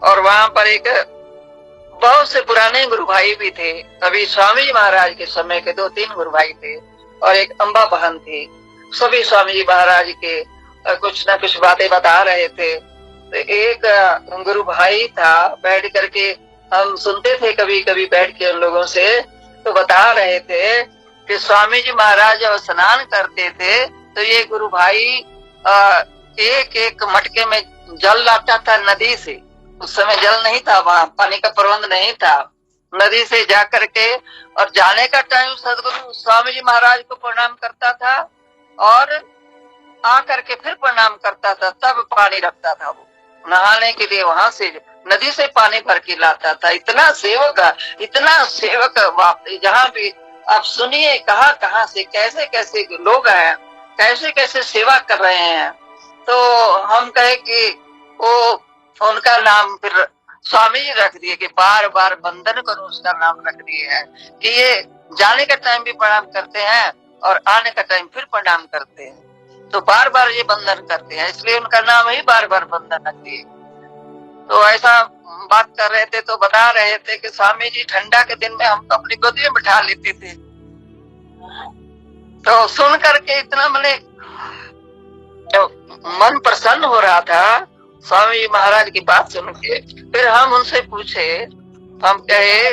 और वहां पर एक बहुत से पुराने गुरु भाई भी थे, अभी स्वामी जी महाराज के समय के 2-3 गुरु भाई थे और एक अम्बा बहन थी। सभी स्वामी जी महाराज के कुछ ना कुछ बातें बता रहे थे। तो एक गुरु भाई था, बैठ करके हम सुनते थे कभी कभी बैठ के उन लोगों से, तो बता रहे थे कि स्वामी जी महाराज जब स्नान करते थे तो ये गुरु भाई एक एक मटके में जल लाता था नदी से। उस समय जल नहीं था, वहां पानी का प्रबंध नहीं था। नदी से जा करके और जाने का टाइम सदगुरु स्वामी जी महाराज को प्रणाम करता था और आ करके फिर प्रणाम करता था, तब पानी रखता था। वो नहाने के लिए वहां से नदी से पानी भर के लाता था। इतना सेवक जहाँ भी आप सुनिए कहाँ कहाँ से कैसे कैसे लोग हैं, कैसे कैसे सेवा कर रहे हैं। तो हम कहे कि वो उनका नाम फिर स्वामी जी रख दिए कि बार बार वंदन करो, उसका नाम रख दिए है कि ये जाने का टाइम भी प्रणाम करते हैं और आने का टाइम फिर प्रणाम करते हैं। तो बार बार ये बंधन करते हैं, इसलिए उनका नाम ही बार बार बंधन रख दिए। तो ऐसा बात कर रहे थे तो बता रहे थे कि स्वामी जी ठंडा के दिन में हमको अपनी गोदी में बिठा लेते थे। तो सुन करके इतना मन प्रसन्न हो रहा था स्वामी जी महाराज की बात सुन के। फिर हम उनसे पूछे, हम कहे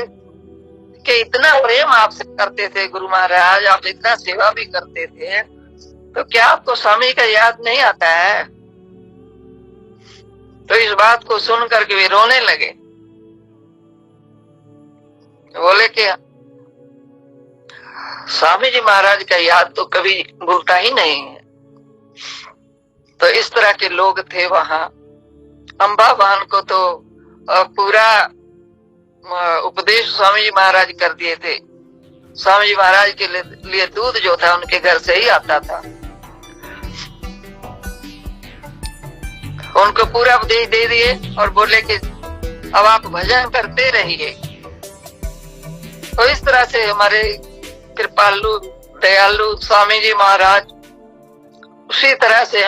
कि इतना प्रेम आपसे करते थे गुरु महाराज, आप इतना सेवा भी करते थे, तो क्या आपको स्वामी का याद नहीं आता है? तो इस बात को सुन करके वे रोने लगे। बोले कि स्वामी जी महाराज का याद तो कभी भूलता ही नहीं है। तो इस तरह के लोग थे वहां। अम्बा बहन को तो पूरा उपदेश स्वामी जी महाराज कर दिए थे। स्वामी जी महाराज के लिए दूध जो था उनके घर से ही आता था। उनको पूरा उपदेश दे दिए और बोले कि अब आप भजन करते रहिए। तो इस तरह से हमारे कृपालु दयालु स्वामी जी महाराज, उसी तरह से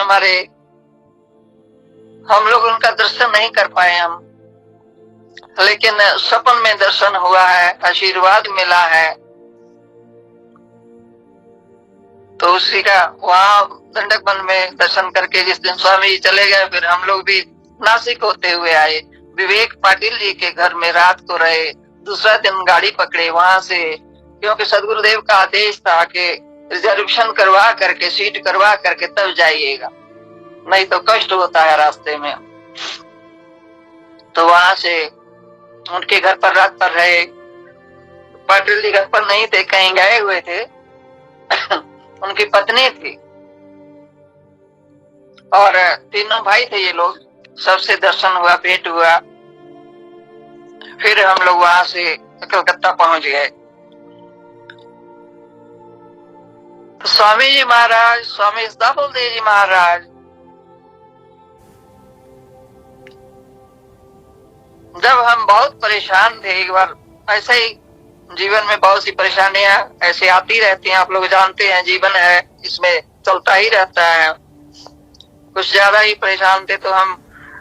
हम लोग उनका दर्शन नहीं कर पाए हम, लेकिन सपन में दर्शन हुआ है, आशीर्वाद मिला है। तो उसी का वहां दंडक वन में दर्शन करके जिस दिन स्वामी जी चले गए, फिर हम लोग भी नासिक होते हुए आए। विवेक पाटिल जी के घर में रात को रहे, दूसरा दिन गाड़ी पकड़े वहां से, क्योंकि सदगुरुदेव का आदेश था कि रिजर्वेशन करवा करके, सीट करवा करके तब जाइएगा, नहीं तो कष्ट होता है रास्ते में। तो वहां से उनके घर पर रात पर रहे। पाटिल जी घर पर नहीं थे, कहीं गए हुए थे। उनकी पत्नी थी और तीनों भाई थे ये लोग। सबसे दर्शन हुआ, भेंट हुआ। फिर हम लोग वहां से कलकत्ता पहुंच गए। तो स्वामी जी महाराज, स्वामी सदाफुलदेव जी महाराज जब हम बहुत परेशान थे, एक बार ऐसे ही जीवन में बहुत सी परेशानियां ऐसे आती रहती हैं, आप लोग जानते हैं, जीवन है इसमें चलता ही रहता है। कुछ ज्यादा ही परेशान थे तो हम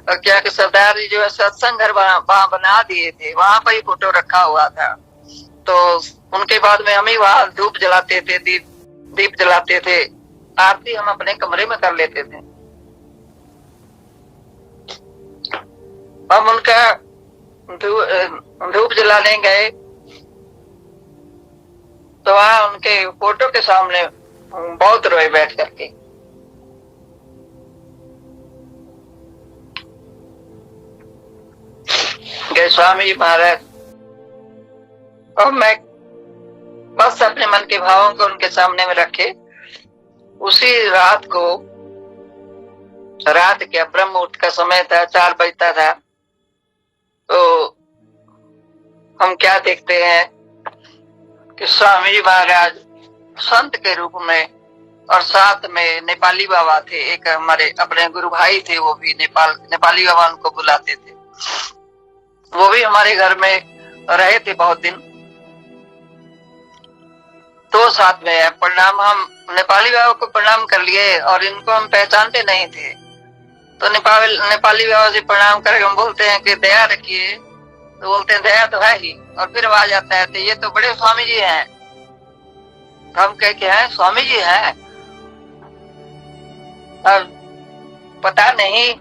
क्या कि सरदार जी जो है सत्संग घर वहां बना दिए थे, वहां पर ही फोटो रखा हुआ था। तो उनके बाद में हम ही वहां धूप जलाते थे, दीप जलाते थे, आरती हम अपने कमरे में कर लेते थे। हम उनका धूप जलाने गए तो वहां उनके फोटो के सामने बहुत रोए बैठ करके। गए स्वामी जी महाराज, और मैं बस अपने मन के भावों को उनके सामने में रखे। उसी रात को, रात के ब्रह्म मुहूर्त का समय था, 4 बजता था, तो हम क्या देखते हैं कि स्वामी जी महाराज संत के रूप में, और साथ में नेपाली बाबा थे, एक हमारे अपने गुरु भाई थे, वो भी नेपाली बाबा उनको बुलाते थे, वो भी हमारे घर में रहे थे बहुत दिन। तो साथ में प्रणाम, हम नेपाली बाबा को प्रणाम कर लिए और इनको हम पहचानते नहीं थे। तो नेपाली बाबा से प्रणाम करके हम बोलते हैं कि दया रखिए, तो बोलते हैं दया तो है ही, और फिर आवाज आता है तो ये तो बड़े स्वामी जी हैं। हम कह के हैं स्वामी जी हैं, पता नहीं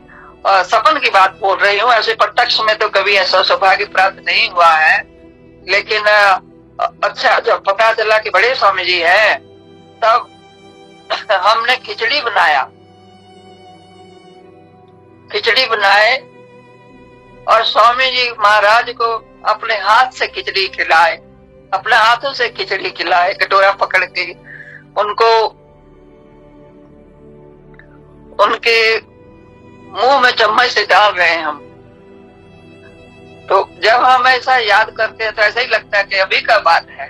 सपन की बात बोल रही हूँ, ऐसे प्रत्यक्ष में तो कभी ऐसा सौभाग्य प्राप्त नहीं हुआ है। लेकिन अच्छा, जब पता चला कि बड़े स्वामी जी हैं, तब हमने खिचड़ी बनाए और स्वामी जी महाराज को अपने हाथ से खिचड़ी खिलाए, अपने हाथों से खिचड़ी खिलाए, कटोरा पकड़ के उनको उनके मुंह में चम्मच से डाल रहे हैं हम। तो जब हम ऐसा याद करते हैं तो ऐसा ही लगता है कि अभी का बात है।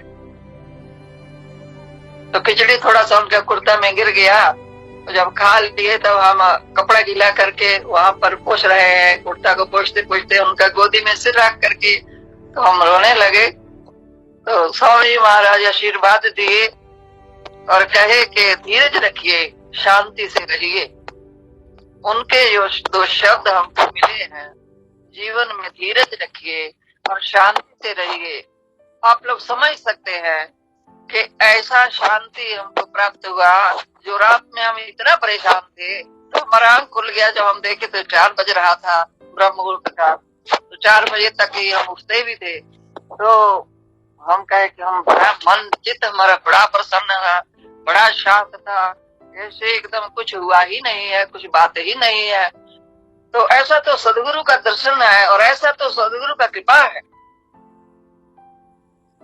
तो खिचड़ी थोड़ा सा उनके कुर्ता में गिर गया, तो जब खा लिए तब हम कपड़ा गीला करके वहां पर पोंछ रहे हैं, कुर्ता को पोंछते पोंछते उनका गोदी में सिर रख करके तो हम रोने लगे। तो स्वामी महाराज आशीर्वाद दिए और कहे कि धीरज रखिए, शांति से रहिए। उनके जो 2 शब्द हमको मिले हैं, जीवन में धीरज रखिए और शांति से रहिए। आप लोग समझ सकते हैं कि ऐसा शांति हमको प्राप्त हुआ। जो रात में हम इतना परेशान थे, तो हमारा आंख खुल गया जब हम देखे तो 4 बज रहा था, ब्रह्म मुहूर्त का। तो 4 बजे तक ही हम उठते भी थे। तो हम कहे कि हम बड़ा मन चित्त हमारा बड़ा प्रसन्न था, बड़ा शांत था, ऐसे एकदम कुछ हुआ ही नहीं है, कुछ बात ही नहीं है। तो ऐसा तो सदगुरु का दर्शन है और ऐसा तो सदगुरु का कृपा है।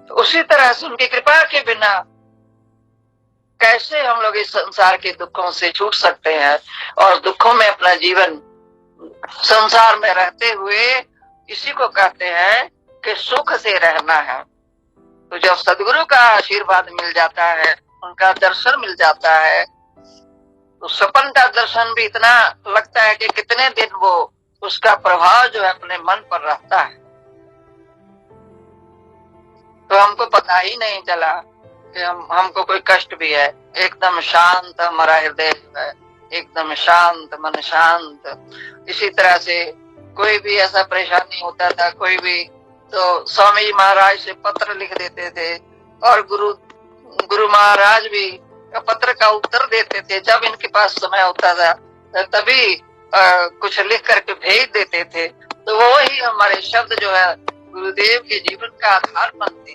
तो उसी तरह से उनकी कृपा के बिना कैसे हम लोग इस संसार के दुखों से छूट सकते हैं और दुखों में अपना जीवन संसार में रहते हुए इसी को कहते हैं कि सुख से रहना है। तो जब सदगुरु का आशीर्वाद मिल जाता है, उनका दर्शन मिल जाता है, तो सपन का दर्शन भी इतना लगता है कि कितने दिन वो उसका प्रभाव जो है अपने मन पर रहता है। तो हमको पता ही नहीं चला कि हमको कोई कष्ट भी है। एकदम शांत हमारा हृदय है, एकदम शांत, मन शांत। इसी तरह से कोई भी ऐसा परेशानी होता था, कोई भी, तो स्वामी जी महाराज से पत्र लिख देते थे और गुरु महाराज भी पत्र का उत्तर देते थे। जब इनके पास समय होता था तभी कुछ लिख करके भेज देते थे। तो वो ही हमारे शब्द जो है गुरुदेव के जीवन का आधार बनते,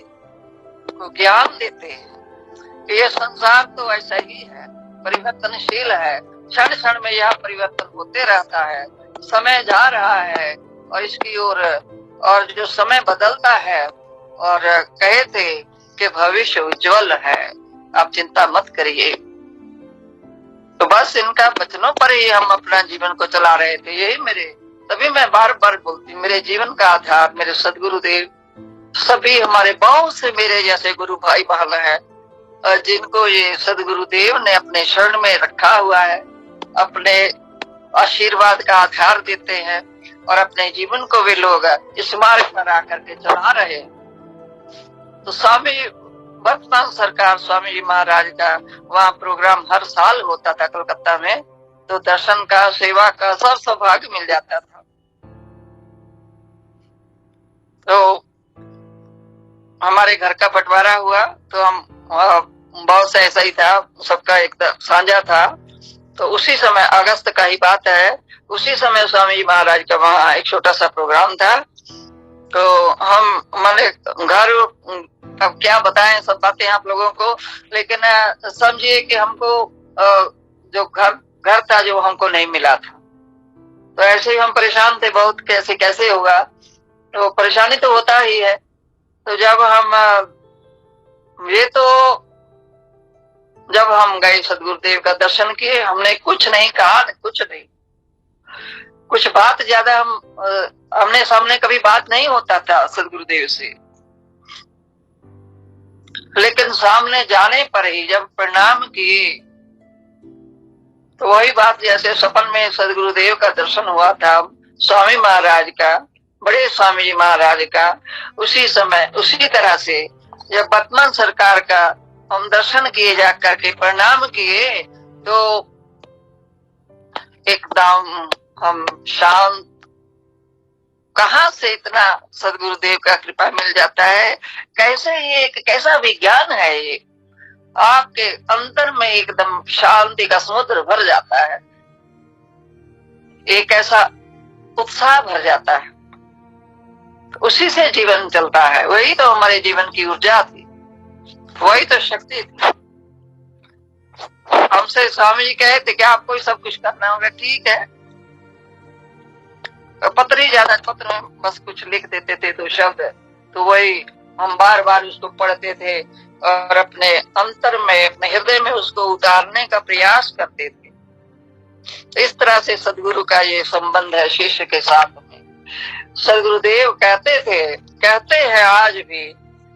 को ज्ञान देते हैं कि ये संसार तो ऐसा ही है, परिवर्तनशील है, क्षण क्षण में यह परिवर्तन होते रहता है, समय जा रहा है और इसकी ओर, और जो समय बदलता है। और कहे थे कि भविष्य उज्जवल है, आप चिंता मत करिए। तो बस इनका वचनों पर ही हम अपना जीवन को चला रहे थे। यही मेरे, तभी मैं बार बार बोलती, मेरे जीवन का आधार मेरे सदगुरुदेव, सभी हमारे बहुत से मेरे जैसे गुरु भाई बहन है जिनको ये सदगुरुदेव ने अपने शरण में रखा हुआ है, अपने आशीर्वाद का आधार देते हैं और अपने जीवन को वे लोग इस मार्ग पर आकर के चला रहे। तो स्वामी वर्तमान सरकार स्वामी जी महाराज का वहाँ प्रोग्राम हर साल होता था कलकत्ता में, तो दर्शन का, सेवा का सब सौभाग्य मिल जाता था। तो हमारे घर का बंटवारा हुआ तो हम बहुत सा ऐसा ही था, सबका एक साझा था। तो उसी समय अगस्त का ही बात है, उसी समय स्वामी जी महाराज का वहाँ एक छोटा सा प्रोग्राम था। तो हम मैंने घर, अब क्या बताएं सब बातें आप लोगों को, लेकिन समझिए कि हमको जो घर था जो हमको नहीं मिला था। तो ऐसे ही हम परेशान थे बहुत, कैसे कैसे होगा, तो परेशानी तो होता ही है। तो जब हम गए सदगुरुदेव का दर्शन किए, हमने कुछ नहीं कहा, कुछ नहीं, कुछ बात ज्यादा हमने सामने कभी बात नहीं होता था सदगुरुदेव से, लेकिन सामने जाने पर ही जब प्रणाम किए तो वही बात, जैसे सपन में सदगुरुदेव का दर्शन हुआ था स्वामी महाराज का, बड़े स्वामी जी महाराज का, उसी समय उसी तरह से जब वर्तमान सरकार का हम दर्शन किए, जा करके प्रणाम किए, तो एकदम हम शांत। कहाँ से इतना सदगुरुदेव का कृपा मिल जाता है, कैसे ये एक कैसा विज्ञान है, ये आपके अंतर में एकदम शांति का समुद्र भर जाता है, एक ऐसा उत्साह भर जाता है, उसी से जीवन चलता है। वही तो हमारे जीवन की ऊर्जा थी, वही तो शक्ति थी। हमसे स्वामी जी कहे थे कि आपको सब कुछ करना होगा, ठीक है। पत्र ही ज्यादा, पत्र में बस कुछ लिख देते थे तो शब्द, तो वही हम बार बार उसको पढ़ते थे और अपने अंतर में, अपने हृदय में उसको उतारने का प्रयास करते थे। इस तरह से सदगुरु का ये संबंध है शिष्य के साथ में। सदगुरुदेव कहते हैं आज भी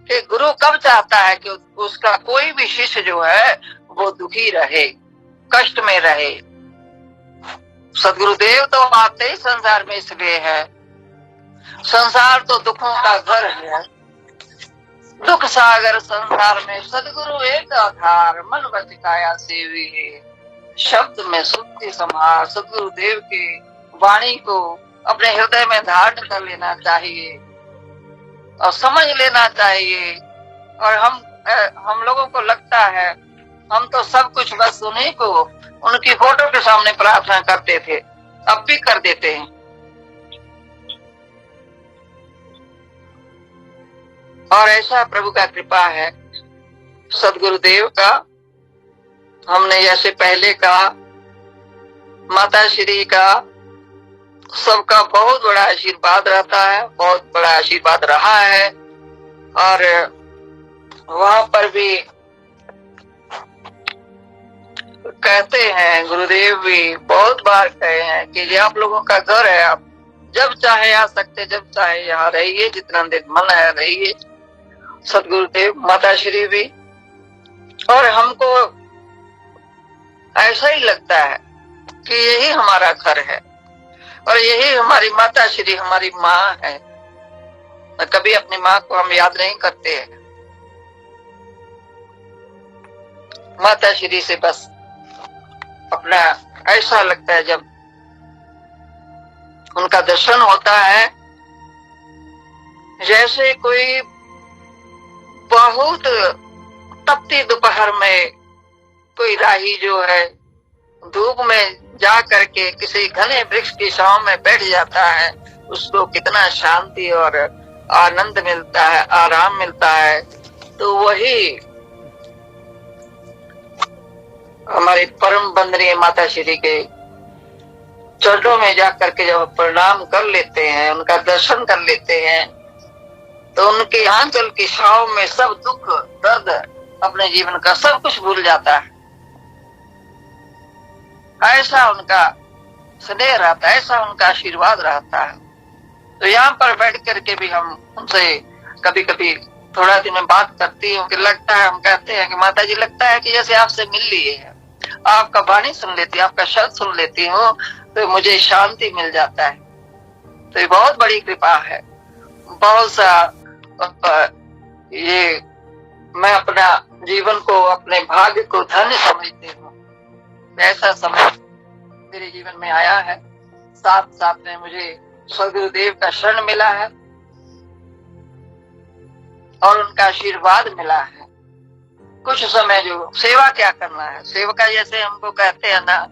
कि गुरु कब चाहता है कि उसका कोई भी शिष्य जो है वो दुखी रहे, कष्ट में रहे। सदगुरुदेव तो आते ही संसार में इसलिए है, संसार तो दुखों का घर है, दुख सागर संसार में सदगुरु एक आधार, मन वच काया सेवी शब्द में सुक्ति समार। सदगुरुदेव की वाणी को अपने हृदय में धारण कर लेना चाहिए और समझ लेना चाहिए। और हम लोगों को लगता है हम तो सब कुछ बस उन्हीं को, उनकी फोटो के सामने प्रार्थना करते थे, अब भी कर देते हैं। और ऐसा प्रभु का कृपा है सदगुरुदेव का। हमने जैसे पहले कहा, माता श्री का सबका बहुत बड़ा आशीर्वाद रहता है, बहुत बड़ा आशीर्वाद रहा है। और वहां पर भी कहते हैं, गुरुदेव भी बहुत बार कहे हैं कि ये आप लोगों का घर है, आप जब चाहे आ सकते, जब चाहे यहाँ रहिए, जितना दिन मन है रहिए। सदगुरुदेव, माता श्री भी, और हमको ऐसा ही लगता है कि यही हमारा घर है और यही हमारी माता श्री, हमारी माँ है। कभी अपनी माँ को हम याद नहीं करते हैं, माता श्री से बस अपना ऐसा लगता है जब उनका दर्शन होता है, जैसे कोई बहुत तपती दोपहर में कोई राही जो है धूप में जा करके किसी घने वृक्ष की छांव में बैठ जाता है, उसको कितना शांति और आनंद मिलता है, आराम मिलता है। तो वही हमारी परम वंदनीय माता श्री के चरणों में जा करके जब प्रणाम कर लेते हैं, उनका दर्शन कर लेते हैं, तो उनके आंचल की छांव में सब दुख दर्द अपने जीवन का सब कुछ भूल जाता है। ऐसा उनका स्नेह रहता है, ऐसा उनका आशीर्वाद रहता है। तो यहाँ पर बैठ करके भी हम उनसे कभी कभी थोड़ा दिन में बात करती हूँ कि लगता है, हम कहते हैं कि माता जी लगता है कि जैसे आपसे मिल लिए है, आपका वाणी सुन लेती, आपका शब्द सुन लेती हूँ तो मुझे शांति मिल जाता है। तो ये बहुत बड़ी कृपा है। बहुत सा ये मैं अपना जीवन को, अपने भाग्य को धन्य समझती हूँ। ऐसा समय मेरे जीवन में आया है, साथ साथ में मुझे सदगुरुदेव का शरण मिला है और उनका आशीर्वाद मिला है। कुछ समय जो सेवा क्या करना है, सेवका जैसे हमको कहते हैं ना,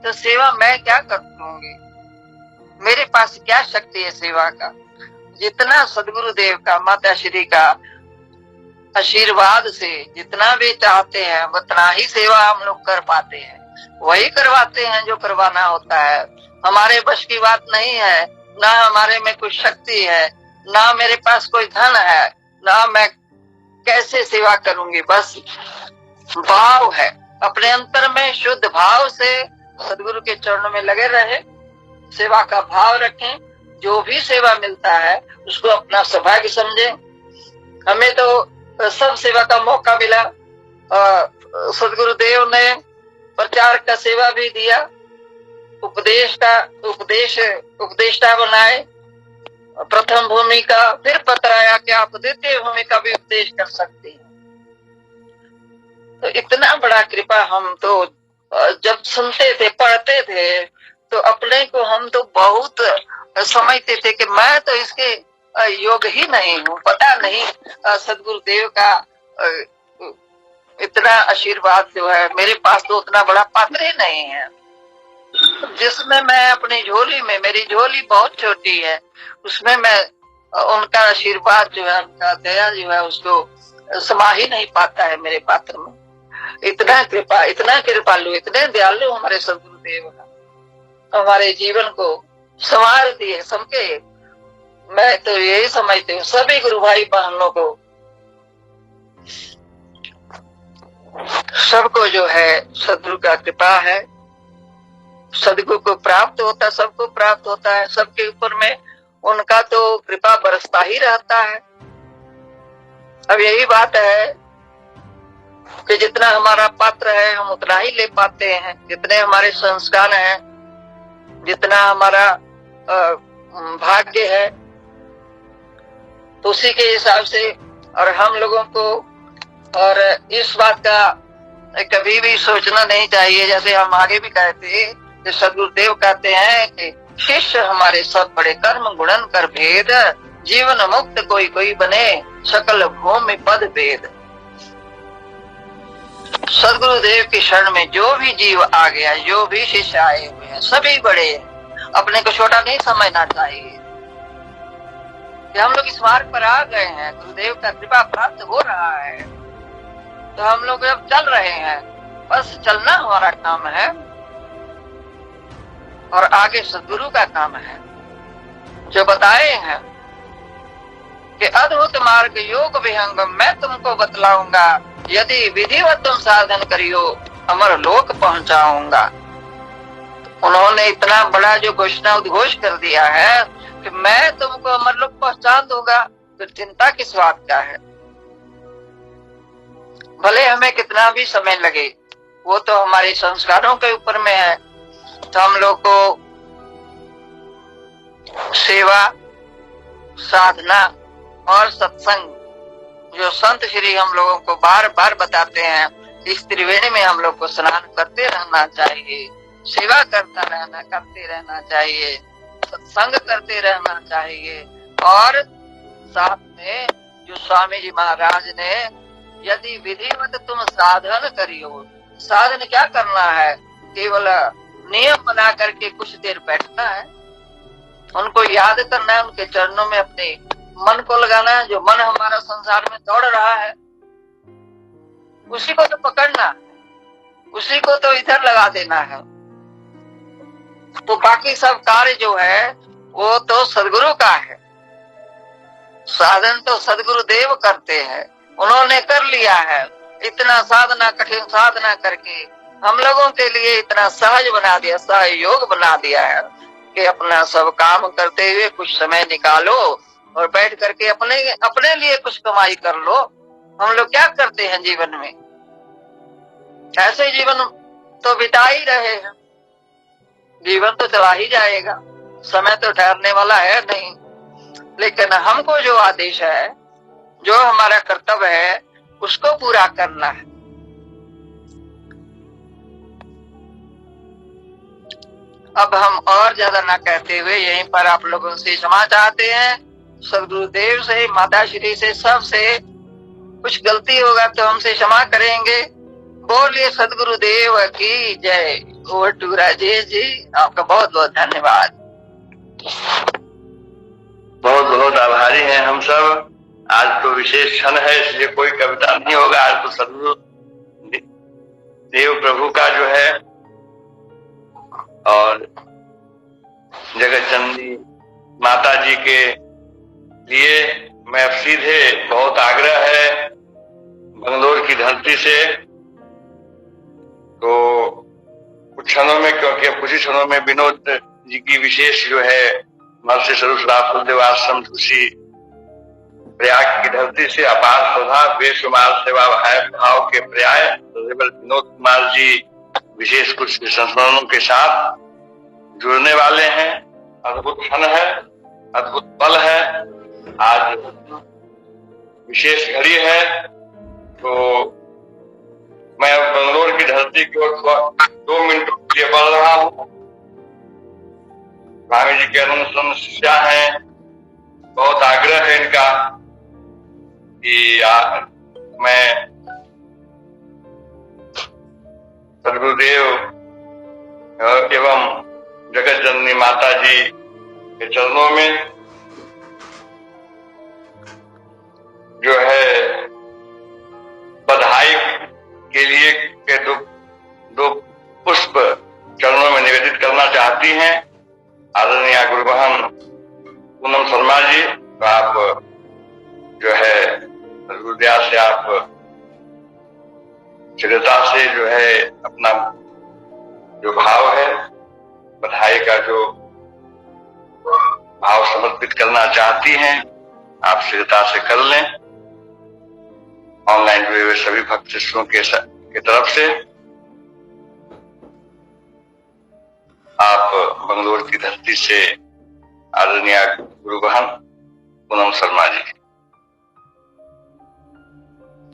तो सेवा मैं क्या कर लूंगी, मेरे पास क्या शक्ति है सेवा का। जितना सदगुरुदेव का, माता श्री का आशीर्वाद से जितना भी चाहते हैं उतना ही सेवा हम लोग कर पाते हैं, वही करवाते हैं जो करवाना होता है। हमारे बस की बात नहीं है, ना हमारे में कुछ शक्ति है, ना मेरे पास कोई धन है, ना मैं कैसे सेवा करूंगी, बस भाव है। अपने अंतर में शुद्ध भाव से सदगुरु के चरणों में लगे रहे, सेवा का भाव रखें, जो भी सेवा मिलता है उसको अपना सौभाग्य समझे। हमें तो सब सेवा का मौका मिला, सदगुरुदेव ने प्रचार का सेवा भी दिया, उपदेष्टा बनाए, प्रथम भूमि का, फिर पत्र आया कि आप द्वितीय भूमि का भी उपदेश कर सकते हैं। तो इतना बड़ा कृपा हम तो जब सुनते थे, पढ़ते थे, तो अपने को हम तो बहुत समझते थे कि मैं तो इसके योग ही नहीं हूँ, पता नहीं सदगुरुदेव का इतना आशीर्वाद जो है मेरे पास तो उतना बड़ा पात्र ही नहीं है, जिसमें मैं अपनी झोली में, मेरी झोली बहुत छोटी है, उसमें मैं उनका आशीर्वाद जो है, उनका दया जो है, उसको समा ही नहीं पाता है मेरे पात्र में। इतना कृपालु, इतने दयालु हमारे सदगुरुदेव हमारे जीवन को संवार दिए सबके। मैं तो यही समझती हूँ सभी गुरु भाई बहनों को, सबको जो है सदगुरु का कृपा है, सदगुरु को प्राप्त होता है, सबको प्राप्त होता है, सबके ऊपर में उनका तो कृपा बरसता ही रहता है। अब यही बात है कि जितना हमारा पात्र है हम उतना ही ले पाते हैं, जितने हमारे संस्कार हैं, जितना हमारा भाग्य है, तो उसी के हिसाब से। और हम लोगों को और इस बात का कभी भी सोचना नहीं चाहिए, जैसे हम आगे भी कहते कि सदगुरुदेव कहते हैं कि शिष्य हमारे सब बड़े कर्म गुणन कर भेद, जीवन मुक्त कोई कोई बने सकल भूमि पद भेद। सदगुरुदेव की शरण में जो भी जीव आ गया, जो भी शिष्य आए हुए हैं, सभी बड़े हैं, अपने को छोटा नहीं समझना चाहिए। कि हम लोग इस मार्ग पर आ गए हैं, गुरुदेव का कृपा प्राप्त हो रहा है, तो हम लोग अब चल रहे हैं, बस चलना हमारा काम है और आगे सदगुरु का काम है। जो बताए हैं कि अद्भुत मार्ग योग विहंग मैं तुमको बतलाऊंगा, यदि विधिवत तुम साधन करियो अमर लोक पहुंचाऊंगा। उन्होंने इतना बड़ा जो घोषणा उद्घोष कर दिया है कि मैं तुमको अमर लोक पहुंचा दूंगा, तो चिंता किस बात का है। भले हमें कितना भी समय लगे, वो तो हमारे संस्कारों के ऊपर में है। तो हम लोग को सेवा, साधना और सत्संग जो संत श्री हम लोगों को बार बार बताते हैं, इस त्रिवेणी में हम लोग को स्नान करते रहना चाहिए, सेवा करते रहना चाहिए, सत्संग करते रहना चाहिए। और साथ में जो स्वामी जी महाराज ने यदि विधिवत तुम साधन करियो, साधन क्या करना है, केवल नियम बना करके कुछ देर बैठना है, उनको याद करना है, उनके चरणों में अपने मन को लगाना है। जो मन हमारा संसार में दौड़ रहा है उसी को तो पकड़ना है, उसी को तो इधर लगा देना है। तो बाकी सब कार्य जो है वो तो सदगुरु का है, साधन तो सदगुरु देव करते हैं, उन्होंने कर लिया है। इतना साधना, कठिन साधना करके हम लोगों के लिए इतना सहज बना दिया, सहयोग बना दिया है कि अपना सब काम करते हुए कुछ समय निकालो और बैठ करके अपने लिए कुछ कमाई कर लो। हम लोग क्या करते हैं जीवन में, ऐसे जीवन तो बिता ही रहे हैं, जीवन तो चला ही जाएगा, समय तो ठहरने वाला है नहीं। लेकिन हमको जो आदेश है, जो हमारा कर्तव्य है, उसको पूरा करना है। अब हम और ज्यादा ना कहते हुए यहीं पर आप लोगों से क्षमा चाहते हैं, सदगुरुदेव से, माता श्री से, सबसे कुछ गलती होगा तो हमसे क्षमा करेंगे। बोलिए सदगुरुदेव की जय। ओवर टू राजेश जी, आपका बहुत बहुत धन्यवाद। बहुत बहुत आभारी हैं हम सब। आज तो विशेष क्षण है, इसलिए कोई कविता नहीं होगा। आज तो सदगुरु देव प्रभु का जो है और जगत जननी माता जी के लिए मैं अब सीधे बहुत आग्रह है बंगलोर की धरती से, तो कुछ क्षणों में, क्योंकि अब कुछ ही क्षणों में विनोद जी की विशेष जो है महर्षि स्वरूप राफुलदेव आश्रम तुलसी प्रयाग की धरती से अपार श्रद्धा बेशुमार सेवा भाव के पर्याय विनोद कुमार जी विशेष कुछ संस्मरणों के साथ जुड़ने वाले हैं। अद्भुत क्षण है, अद्भुत पल है। आज विशेष घड़ी है, तो मैं बंगलोर की धरती की ओर 2 मिनट के लिए बढ़ रहा हूँ। स्वामी जी के अनुसरण शिष्या हैं, बहुत आग्रह है इनका कि मैं सदगुरुदेव एवं जगत जननी माता जी के चरणों में जो है बधाई के लिए के दो पुष्प चरणों में निवेदित करना चाहती हैं। आदरणीय गुरु बहन पूनम शर्मा जी, तो आप जो है गुरुदया से आप शीघ्रता से जो है अपना जो भाव है, बधाई का जो भाव समर्पित करना चाहती हैं, आप शीघ्रता से कर लें। ऑनलाइन जुड़े हुए सभी भक्त शिष्यों के तरफ से आप बंगलोर की धरती से आदरणीय गुरु बहन पूनम शर्मा जी।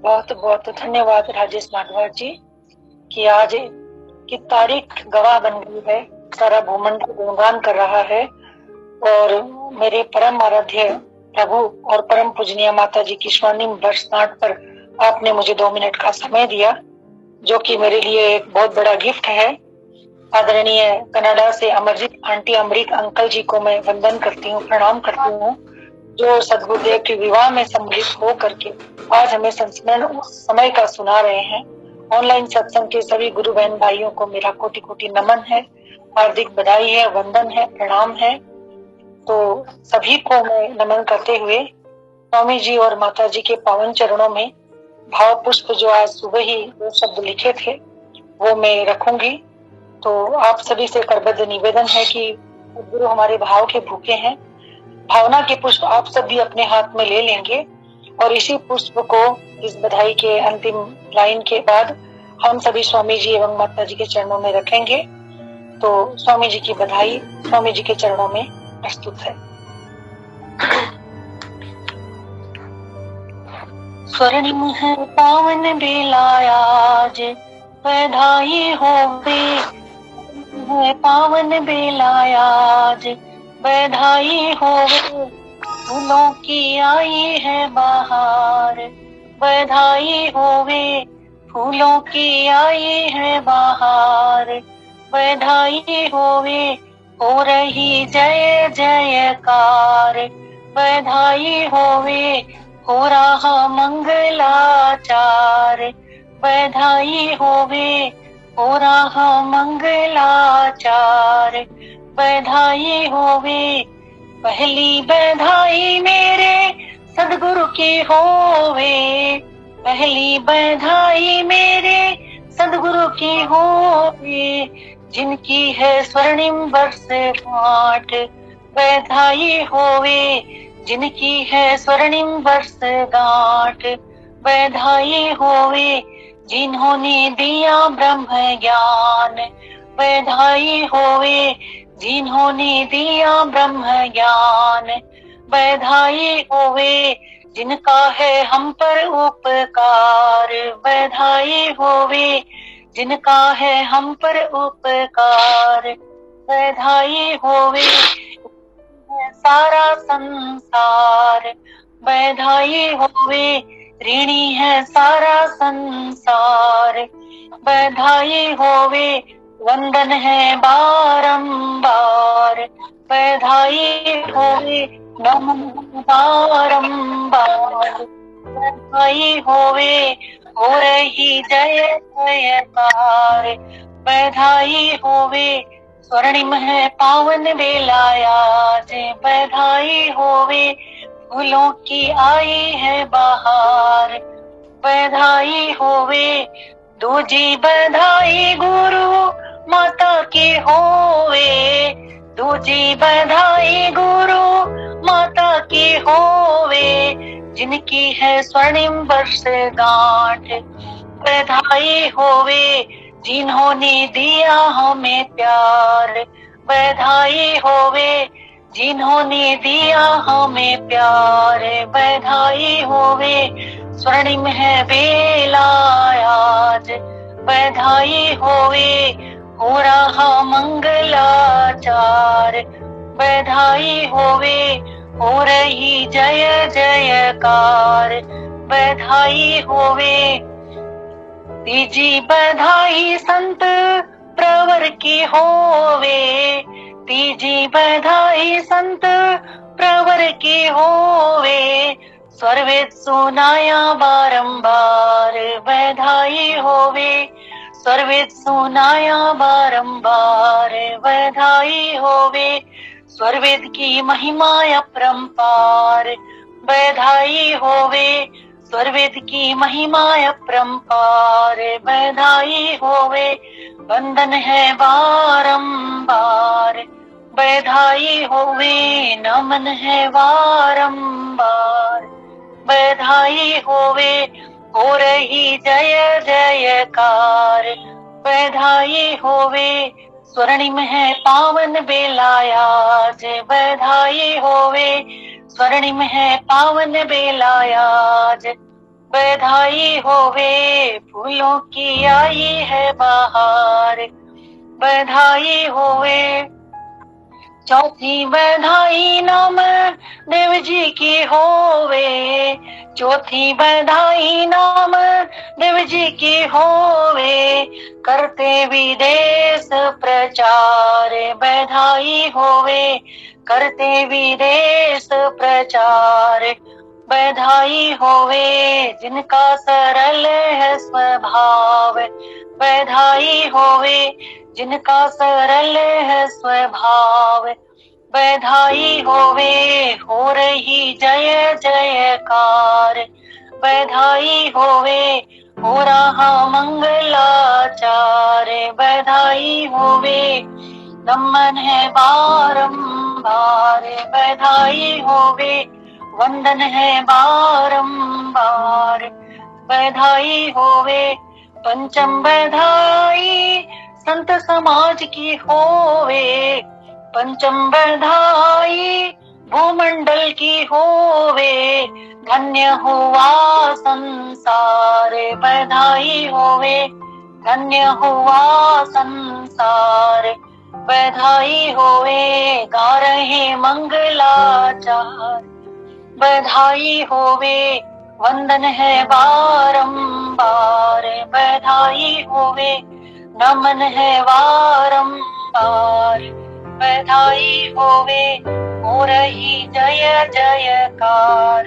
बहुत बहुत धन्यवाद राजेश माधवा जी कि आज की तारीख गवाह बन गई है, सारा भूमंडल गुणगान कर रहा है। और मेरे परम आराध्य प्रभु और परम पूजनीय माता जी की स्वर्णिम वर्षगांठ पर आपने मुझे 2 मिनट का समय दिया, जो कि मेरे लिए एक बहुत बड़ा गिफ्ट है। आदरणीय कनाडा से अमरजीत आंटी, अमरीक अंकल जी को मैं वंदन करती हूँ, प्रणाम करती हूँ, जो सदगुरुदेव के विवाह में सम्मिलित हो करके आज हमें संस्मरण उस समय का सुना रहे हैं। ऑनलाइन सत्संग के सभी गुरु बहन भाइयों को मेरा कोटि कोटि नमन है, हार्दिक बधाई है, वंदन है, प्रणाम है। तो सभी को मैं नमन करते हुए स्वामी जी और माता जी के पावन चरणों में भाव पुष्प जो आज सुबह ही 2 शब्द लिखे थे वो मैं रखूंगी। तो आप सभी से करबद्ध निवेदन है कि गुरु हमारे भाव के भूखे हैं। भावना के पुष्प आप सब भी अपने हाथ में ले लेंगे और इसी पुष्प को इस बधाई के अंतिम लाइन के बाद हम सभी स्वामी जी एवं माता जी के चरणों में रखेंगे। तो स्वामी जी की बधाई स्वामी जी के चरणों में प्रस्तुत है। स्वर्णिम है पावन बेला आज, बधाई होवे है पावन बेला आज, बधाई होवे फूलों की आई है बहार, बधाई होवे फूलों की आई है बहार, बधाई होवे हो रही जय जयकार, बधाई होवे हो रहा मंगलाचार, बधाई होवे हो रहा मंगलाचार, बधाई होवे पहली बधाई मेरे सदगुरु की होवे, पहली बधाई मेरे सदगुरु की होवे, जिनकी है स्वर्णिम वर्षगांठ, बधाई होवे जिनकी है स्वर्णिम वर्षगांठ, बधाई होवे जिन्होंने दिया ब्रह्म ज्ञान, बधाई होवे जिन्होंने दिया ब्रह्म ज्ञान, बधाई होवे जिनका है हम पर उपकार, बधाई होवे जिनका है हम पर उपकार, बधाई होवे सारा संसार, बधाई होवे ऋणी है सारा संसार। बधाई होवे वंदन है बारंबार। बधाई होवे नमन बारंबार। बधाई होवे हो रही जय जयकार। बधाई होवे स्वर्णिम है पावन बेलायाज। बधाई होवे फूलों की आई है बहार। बधाई होवे दूजी बधाई गुरु माता की होवे। दूजी बधाई गुरु माता की होवे, जिनकी है स्वर्णिम वर्षगांठ। बधाई होवे जिन्होंने दिया हमें प्यार। बधाई होवे जिन्होंने दिया हमें प्यार। बधाई होवे स्वर्णिम है बेला आज। बधाई होवे हो रहा मंगलाचार। बधाई होवे हो रही जय जयकार। बधाई होवे तीजी बधाई संत प्रवर की होवे। तीजी बधाई संत प्रवर की होवे, स्वर्वेद सुनाया बारंबार। बधाई होवे स्वर्वेद सुनाया बारंबार। बधाई होवे स्वर्वेद की महिमा अपरंपार। बधाई होवे स्वर्वेद की महिमा अपरंपार। बधाई होवे वंदन है बारंबार। बधाई होवे नमन है बारंबार। बधाई होवे हो रही जय जयकार। बधाई होवे स्वर्णिम है पावन बेलायाज। बधाई होवे स्वर्णिम है पावन बेलायाज। बधाई होवे फूलों की आई है बहार। बधाई होवे चौथी बधाई नाम देव जी की होवे। चौथी बधाई नाम देव जी की होवे, करते विदेश प्रचार। बधाई होवे करते विदेश प्रचार। बधाई होवे जिनका सरल है स्वभाव। बधाई होवे जिनका सरल है स्वभाव। बधाई होवे हो रही जय जयकार। बधाई होवे हो रहा मंगलाचार। बधाई होवे नमन है बारंबार। बधाई होवे वंदन है बारंबार। बधाई होवे पंचम बधाई संत समाज की होवे। पंचम बधाई भूमंडल की होवे, धन्य हुआ संसार। बधाई होवे धन्य हुआ संसार। बधाई होवे गा रहे मंगलाचार। बधाई होवे वंदन है बारंबार। बधाई होवे नमन है बारंबार। बधाई होवे हो रही जय जयकार।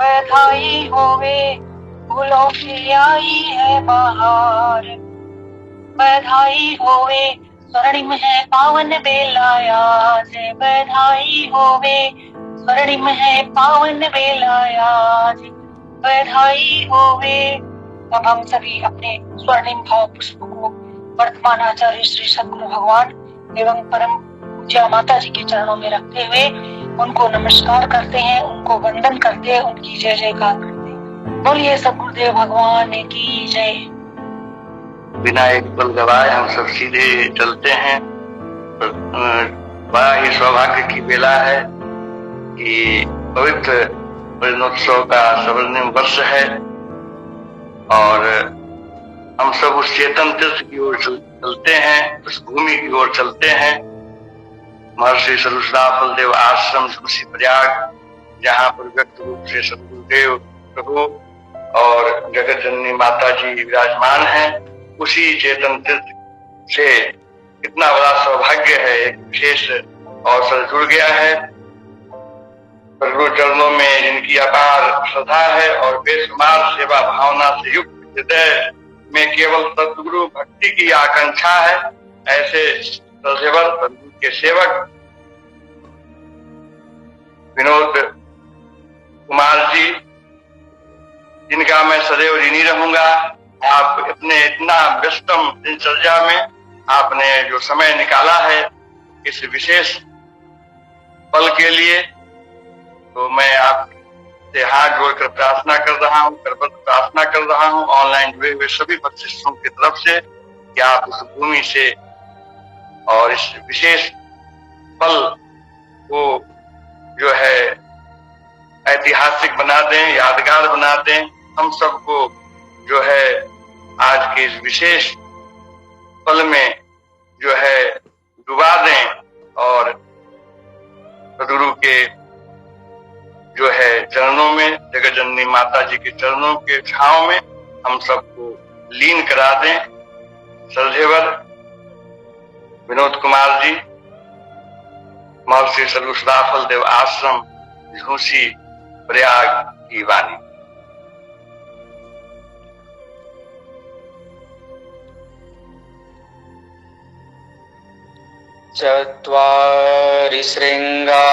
बधाई होवे फूलों की आई है बहार। बधाई होवे स्वर्णिम है पावन बेलायाज। बधाई होवे स्वर्णिम है पावन बेलायाज। बधाई होवे। अब हम सभी अपने स्वर्णिम भाव पुष्प को वर्तमान आचार्य श्री सद्गुरु भगवान एवं परम पूज्य माता जी के चरणों में रखते हुए उनको नमस्कार करते हैं, उनको वंदन करते हैं, उनकी जय जयकार करते हैं। बोलिए सद्गुरुदेव भगवान की जय। बिना एक पल गवाए हम सब सीधे चलते हैं। बड़ा ही सौभाग्य की बेला है कि पवित्र परिणोत्सव का स्वर्णिम वर्ष है और हम सब उस चेतन तीर्थ की ओर चलते हैं, उस भूमि की ओर चलते हैं। महर्षि सरुसदा फलदेव आश्रम तुलसी प्रयाग, जहाँ पर व्यक्त रूप से सद्गुरुदेव प्रभु और जगत जननी माता जी विराजमान हैं, उसी चेतन तीर्थ से कितना बड़ा सौभाग्य है, एक विशेष अवसर जुड़ गया है। प्रभु चरणों में जिनकी अपार श्रद्धा है और बेशुमार सेवा भावना से युक्त हृदय में केवल सद्गुरु भक्ति की आकांक्षा है, ऐसे सदैव प्रभु के सेवक विनोद कुमार जी, जिनका मैं सदैव ऋणी रहूंगा। आप अपने इतना व्यस्तम दिनचर्या में आपने जो समय निकाला है इस विशेष पल के लिए, तो मैं आपसे हाथ जोड़कर प्रार्थना कर रहा हूँ, करबद्ध प्रार्थना कर रहा हूँ ऑनलाइन जुड़े हुए सभी भक्तों की तरफ से कि आप उस भूमि से और इस विशेष पल को जो है ऐतिहासिक बना दें, यादगार बना दें, हम सबको जो है आज के इस विशेष पल में जो है डुबा दें और सदगुरु के जो है चरणों में, जगत जननी माता जी के चरणों के छांव में हम सबको लीन करा दें। सदैवर विनोद कुमार जी, महर्षि सर्वसुराफल देव आश्रम, झूसी, प्रयाग की वाणी। चत्वारि शृंगा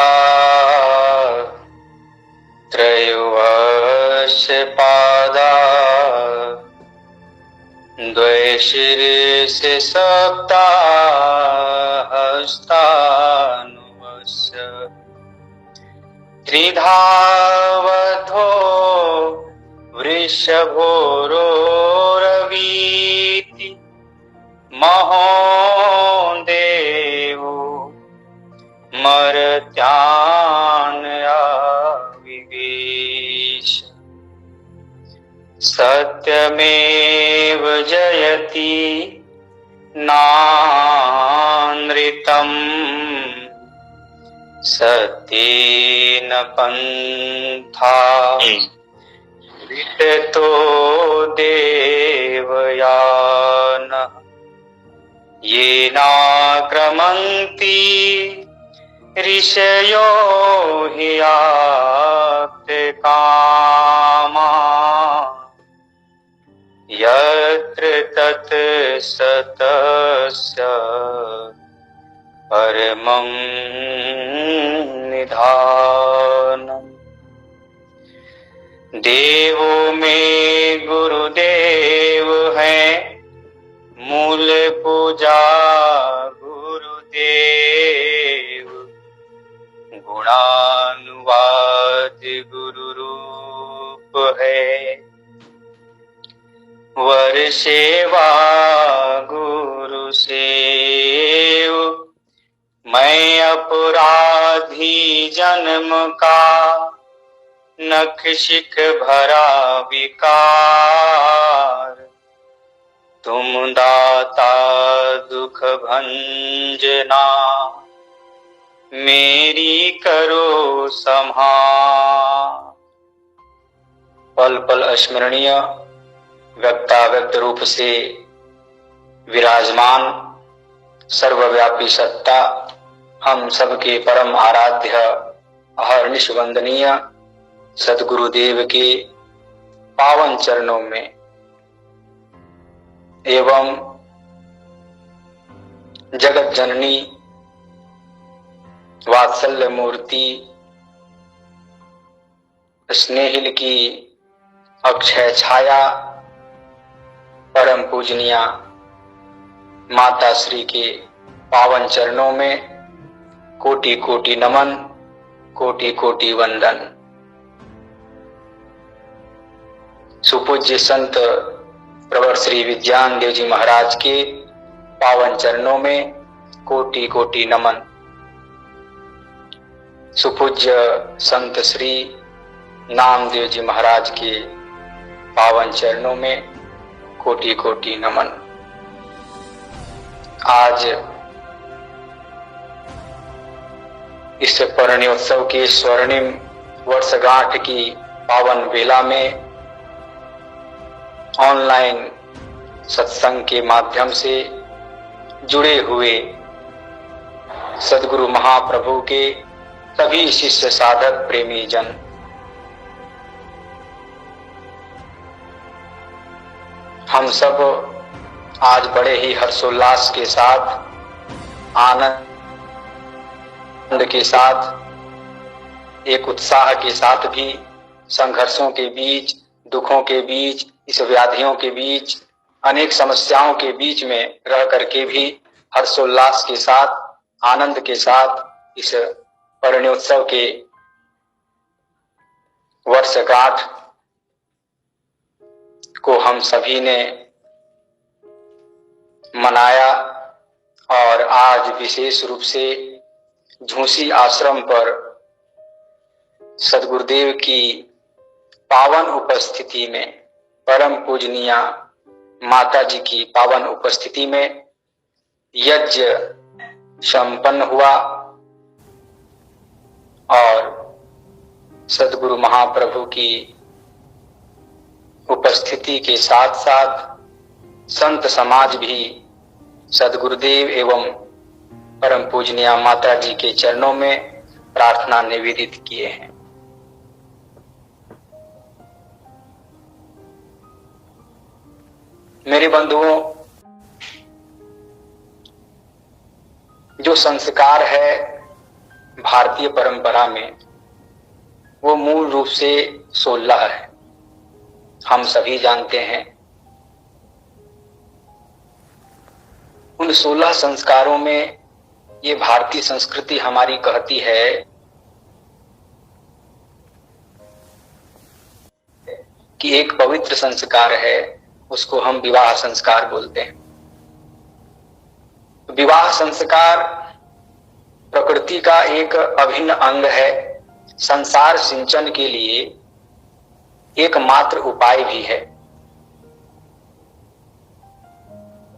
त्रयोदश पादा द्वय शीर्ष सप्ता हस्तानुवस्य त्रिधावधो वृषभो रवीति महोदेवो मर्त्यान् आविवेश सत्यमेव जयति नानृतम् सत्येन पन्था विततो देवयानः येनाक्रमन्ति ऋषयो हि आप्तकामा यत्र तत् सतस्य परमं निधानम्। देवो में गुरुदेव है, मूल पूजा गुरुदेव, गुणानुवाद गुरु रूप है, वर सेवा गुरु सेव। मैं अपराधी जन्म का नखशिख भरा विकार, तुम दाता दुख भंजना मेरी करो संहार। पल पल स्मरणीय व्यक्ताव्यक्त रूप से विराजमान सर्वव्यापी सत्ता, हम सबके परम आराध्य अहर्निश वंदनीय सद्गुरुदेव के पावन चरणों में एवं जगत जननी वात्सल्य मूर्ति स्नेहिल की अक्षय छाया परम पूजनीया माता श्री के पावन चरणों में कोटि कोटि नमन, कोटि कोटि वंदन। सुपूज्य संत प्रवर श्री विज्ञान देव जी महाराज के पावन चरणों में कोटि कोटि नमन। सुपूज्य संत श्री नामदेव जी महाराज के पावन चरणों में कोटि कोटि नमन। आज इस परिणयोत्सव के स्वर्णिम वर्षगांठ की पावन बेला में ऑनलाइन सत्संग के माध्यम से जुड़े हुए सद्गुरु महाप्रभु के सभी शिष्य साधक प्रेमी जन, हम सब आज बड़े ही हर्षोल्लास के साथ, आनंद के साथ, एक उत्साह के साथ भी, संघर्षों के बीच, दुखों के बीच, इस व्याधियों के बीच, अनेक समस्याओं के बीच में रह करके भी हर्षोल्लास के साथ, आनंद के साथ इस परिणयोत्सव के वर्षगांठ को हम सभी ने मनाया। और आज विशेष रूप से झूसी आश्रम पर सद्गुरुदेव की पावन उपस्थिति में, परम पूजनीय माता जी की पावन उपस्थिति में यज्ञ संपन्न हुआ और सद्गुरु महाप्रभु की उपस्थिति के साथ साथ संत समाज भी सद्गुरुदेव एवं परम पूजनीय माता जी के चरणों में प्रार्थना निवेदित किए हैं। मेरे बंधुओं, जो संस्कार है भारतीय परंपरा में, वो मूल रूप से 16 है। हम सभी जानते हैं। उन 16 संस्कारों में ये भारतीय संस्कृति हमारी कहती है कि एक पवित्र संस्कार है, उसको हम विवाह संस्कार बोलते हैं। विवाह संस्कार प्रकृति का एक अभिन्न अंग है, संसार सिंचन के लिए एकमात्र उपाय भी है।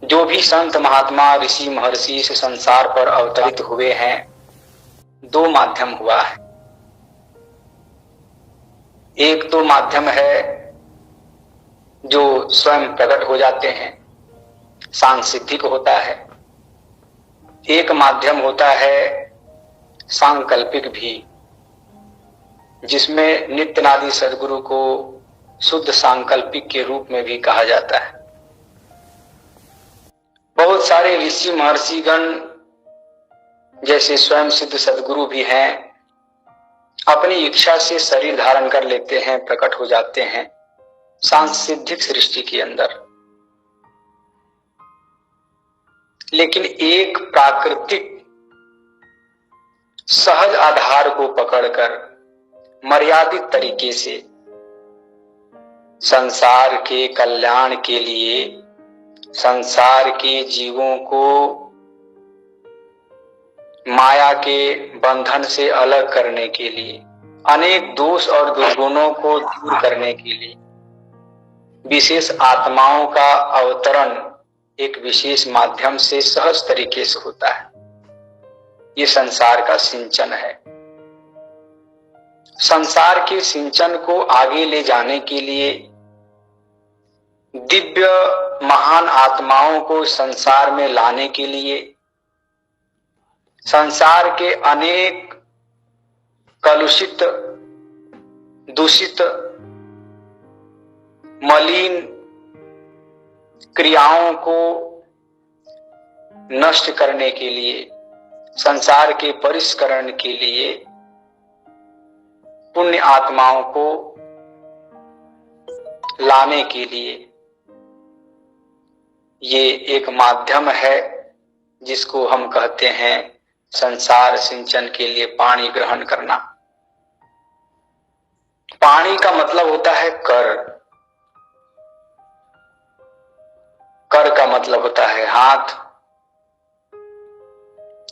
जो भी संत महात्मा ऋषि महर्षि इस संसार पर अवतरित हुए हैं, 2 माध्यम हुआ है। एक तो माध्यम है जो स्वयं प्रकट हो जाते हैं, सांसिद्धिक होता है। एक माध्यम होता है सांकल्पिक भी, जिसमें नित्यनादि सद्गुरु को शुद्ध सांकल्पिक के रूप में भी कहा जाता है। बहुत सारे ऋषि महर्षिगण जैसे स्वयं सिद्ध सद्गुरु भी हैं, अपनी इच्छा से शरीर धारण कर लेते हैं, प्रकट हो जाते हैं सांसिद्धिक सृष्टि के अंदर। लेकिन एक प्राकृतिक सहज आधार को पकड़कर मर्यादित तरीके से संसार के कल्याण के लिए, संसार के जीवों को माया के बंधन से अलग करने के लिए, अनेक दोष और दुर्गुणों को दूर करने के लिए विशेष आत्माओं का अवतरण एक विशेष माध्यम से सहज तरीके से होता है। ये संसार का सिंचन है। संसार के सिंचन को आगे ले जाने के लिए, दिव्य महान आत्माओं को संसार में लाने के लिए, संसार के अनेक कलुषित, दूषित, मलिन क्रियाओं को नष्ट करने के लिए, संसार के परिष्करण के लिए, पुण्य आत्माओं को लाने के लिए ये एक माध्यम है जिसको हम कहते हैं संसार सिंचन के लिए पानी ग्रहण करना। पानी का मतलब होता है कर। कर का मतलब होता है हाथ।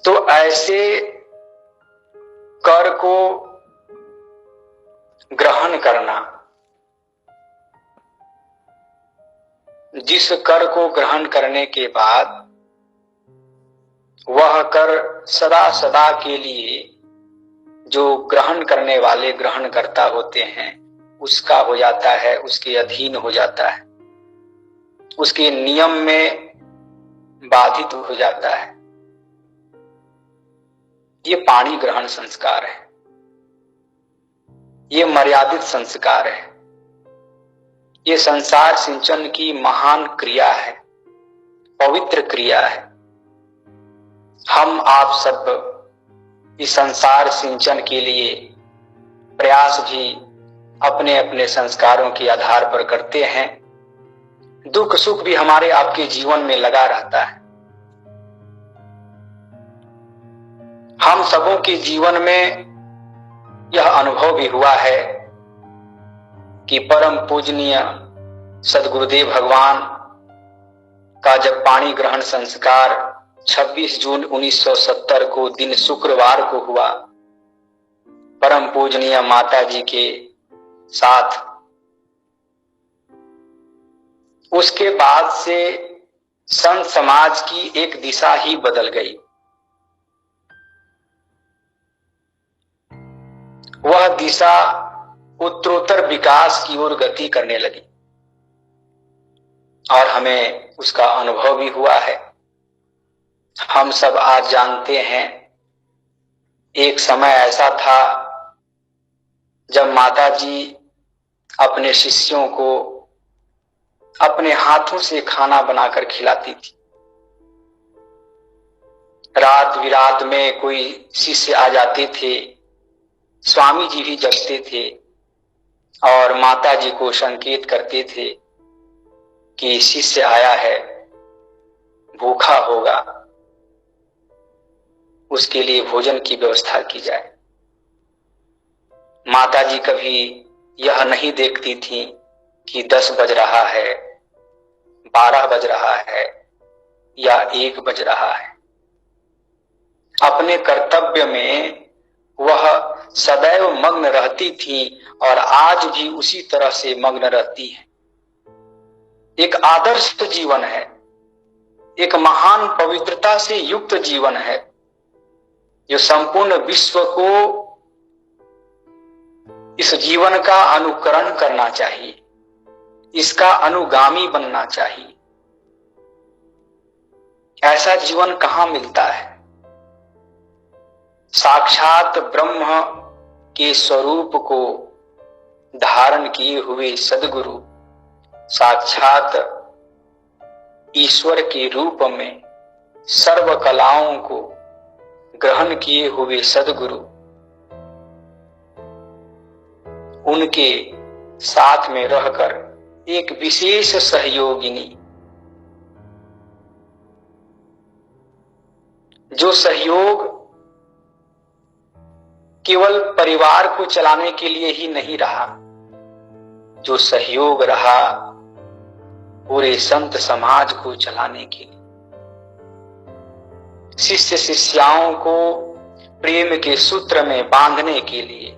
तो ऐसे कर को ग्रहण करना, जिस कर को ग्रहण करने के बाद वह कर सदा सदा के लिए जो ग्रहण करने वाले ग्रहणकर्ता होते हैं उसका हो जाता है, उसके अधीन हो जाता है। उसके नियम में बाधित हो जाता है। ये पानी ग्रहण संस्कार है, ये मर्यादित संस्कार है, ये संसार सिंचन की महान क्रिया है, पवित्र क्रिया है। हम आप सब इस संसार सिंचन के लिए प्रयास भी अपने अपने संस्कारों के आधार पर करते हैं। दुख सुख भी हमारे आपके जीवन में लगा रहता है। हम सबों के जीवन में यह अनुभव भी हुआ है कि परम पूजनीय सद्गुरुदेव भगवान का जब पाणी ग्रहण संस्कार 26 जून 1970 को दिन शुक्रवार को हुआ, परम पूजनीय माता जी के साथ, उसके बाद से संत समाज की एक दिशा ही बदल गई। वह दिशा उत्तरोत्तर विकास की ओर गति करने लगी और हमें उसका अनुभव भी हुआ है। हम सब आज जानते हैं, एक समय ऐसा था जब माता जी अपने शिष्यों को अपने हाथों से खाना बनाकर खिलाती थी। रात विरात में कोई शिष्य आ जाते थे, स्वामी जी भी जगते थे और माता जी को संकेत करते थे कि शिष्य आया है, भूखा होगा, उसके लिए भोजन की व्यवस्था की जाए। माता जी कभी यह नहीं देखती थी कि 10 बज रहा है, 12 बज रहा है या 1 बज रहा है। अपने कर्तव्य में वह सदैव मग्न रहती थी और आज भी उसी तरह से मग्न रहती है। एक आदर्श जीवन है, एक महान पवित्रता से युक्त जीवन है, जो संपूर्ण विश्व को इस जीवन का अनुकरण करना चाहिए, इसका अनुगामी बनना चाहिए। ऐसा जीवन कहां मिलता है? साक्षात ब्रह्म के स्वरूप को धारण किए हुए सद्गुरु, साक्षात ईश्वर के रूप में सर्व कलाओं को ग्रहण किए हुए सद्गुरु, उनके साथ में रहकर एक विशेष सहयोगिनी, जो सहयोग केवल परिवार को चलाने के लिए ही नहीं रहा, जो सहयोग रहा पूरे संत समाज को चलाने के लिए, शिष्य शिष्याओं को प्रेम के सूत्र में बांधने के लिए,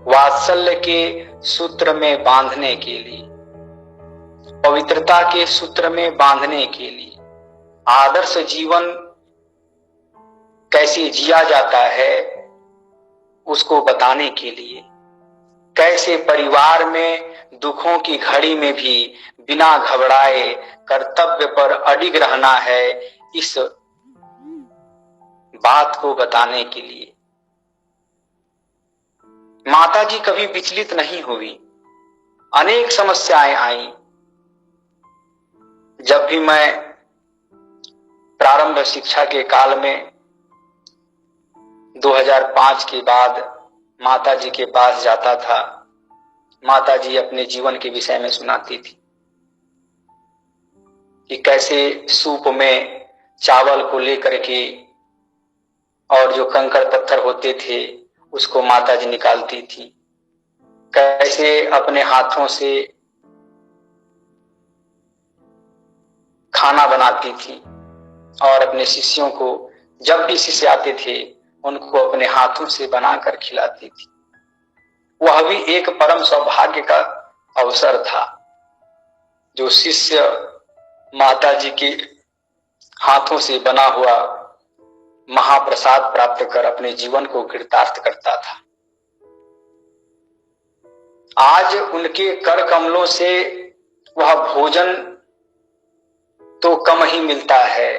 वात्सल्य के सूत्र में बांधने के लिए, पवित्रता के सूत्र में बांधने के लिए, आदर्श जीवन कैसे जिया जाता है उसको बताने के लिए, कैसे परिवार में दुखों की घड़ी में भी बिना घबराए कर्तव्य पर अडिग रहना है, इस बात को बताने के लिए। माता जी कभी विचलित नहीं हुई। अनेक समस्याएं आई। जब भी मैं प्रारंभ शिक्षा के काल में 2005 के बाद माता जी के पास जाता था, माता जी अपने जीवन के विषय में सुनाती थी कि कैसे सूप में चावल को लेकर के और जो कंकड़ पत्थर होते थे उसको माता जी निकालती थी, कैसे अपने हाथों से खाना बनाती थी और अपने शिष्यों को, जब भी शिष्य आते थे उनको अपने हाथों से बनाकर खिलाती थी। वह भी एक परम सौभाग्य का अवसर था, जो शिष्य माता जी के हाथों से बना हुआ महाप्रसाद प्राप्त कर अपने जीवन को कृतार्थ करता था। आज उनके कर कमलों से वह भोजन तो कम ही मिलता है,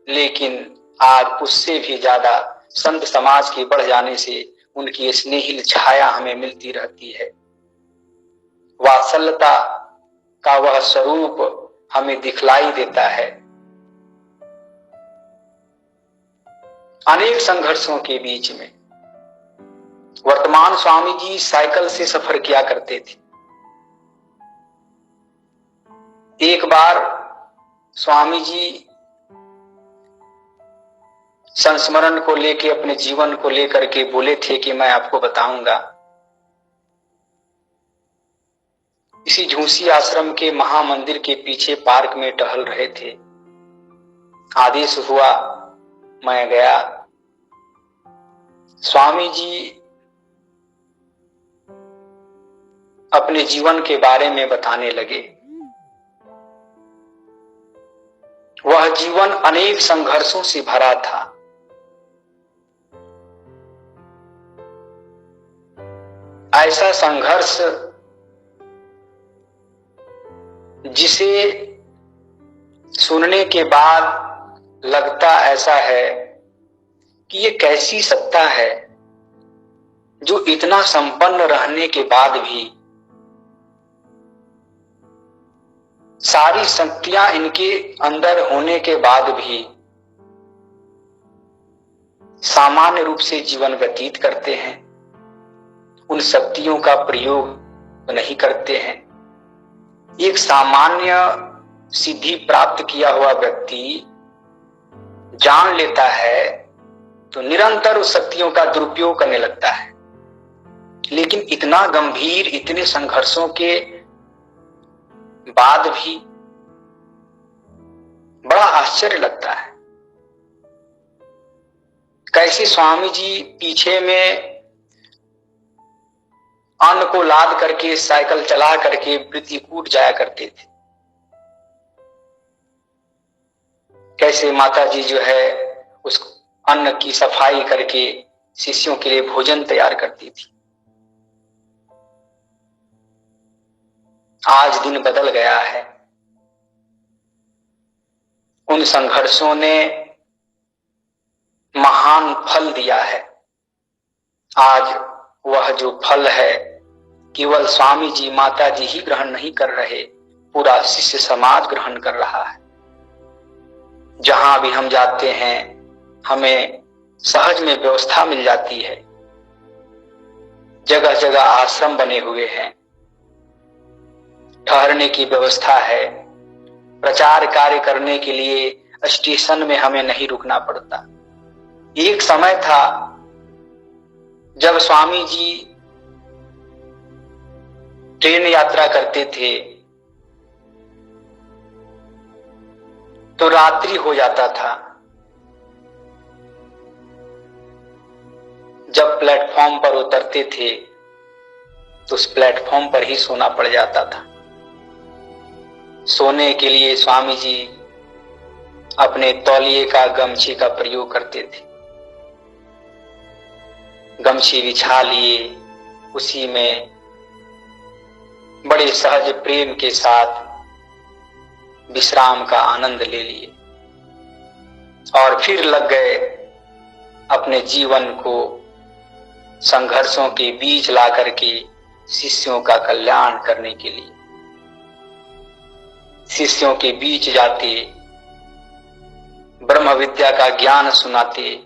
लेकिन आज उससे भी ज्यादा संत समाज के बढ़ जाने से उनकी स्नेहिल छाया हमें मिलती रहती है। वात्सल्यता का वह स्वरूप हमें दिखलाई देता है। अनेक संघर्षों के बीच में वर्तमान स्वामी जी साइकिल से सफर किया करते थे। एक बार स्वामी जी संस्मरण को लेके, अपने जीवन को लेकर के बोले थे कि मैं आपको बताऊंगा। इसी झूसी आश्रम के महामंदिर के पीछे पार्क में टहल रहे थे। आदेश हुआ, मैं गया। स्वामी जी अपने जीवन के बारे में बताने लगे। वह जीवन अनेक संघर्षों से भरा था। ऐसा संघर्ष जिसे सुनने के बाद लगता ऐसा है कि ये कैसी सत्ता है जो इतना संपन्न रहने के बाद भी, सारी शक्तियां इनके अंदर होने के बाद भी सामान्य रूप से जीवन व्यतीत करते हैं, उन शक्तियों का प्रयोग नहीं करते हैं। एक सामान्य सिद्धि प्राप्त किया हुआ व्यक्ति जान लेता है तो निरंतर उस शक्तियों का दुरुपयोग करने लगता है। लेकिन इतना गंभीर, इतने संघर्षों के बाद भी बड़ा आश्चर्य लगता है, कैसे स्वामी जी पीछे में अन्न को लाद करके, साइकिल चला करके प्रतिकूट जाया करते थे। कैसे माता जी जो है उस अन्न की सफाई करके शिष्यों के लिए भोजन तैयार करती थी। आज दिन बदल गया है। उन संघर्षों ने महान फल दिया है। आज वह जो फल है केवल स्वामी जी, माता जी ही ग्रहण नहीं कर रहे, पूरा शिष्य समाज ग्रहण कर रहा है। जहां भी हम जाते हैं हमें सहज में व्यवस्था मिल जाती है। जगह जगह आश्रम बने हुए हैं, ठहरने की व्यवस्था है। प्रचार कार्य करने के लिए स्टेशन में हमें नहीं रुकना पड़ता। एक समय था जब स्वामी जी ट्रेन यात्रा करते थे तो रात्रि हो जाता था। जब प्लेटफॉर्म पर उतरते थे तो उस प्लेटफॉर्म पर ही सोना पड़ जाता था। सोने के लिए स्वामी जी अपने तौलिए का, गमछी का प्रयोग करते थे। गमछी बिछा लिए, उसी में बड़े सहज प्रेम के साथ विश्राम का आनंद ले लिए और फिर लग गए अपने जीवन को संघर्षों के बीच ला करके शिष्यों का कल्याण करने के लिए। शिष्यों के बीच जाते, ब्रह्म विद्या का ज्ञान सुनाते,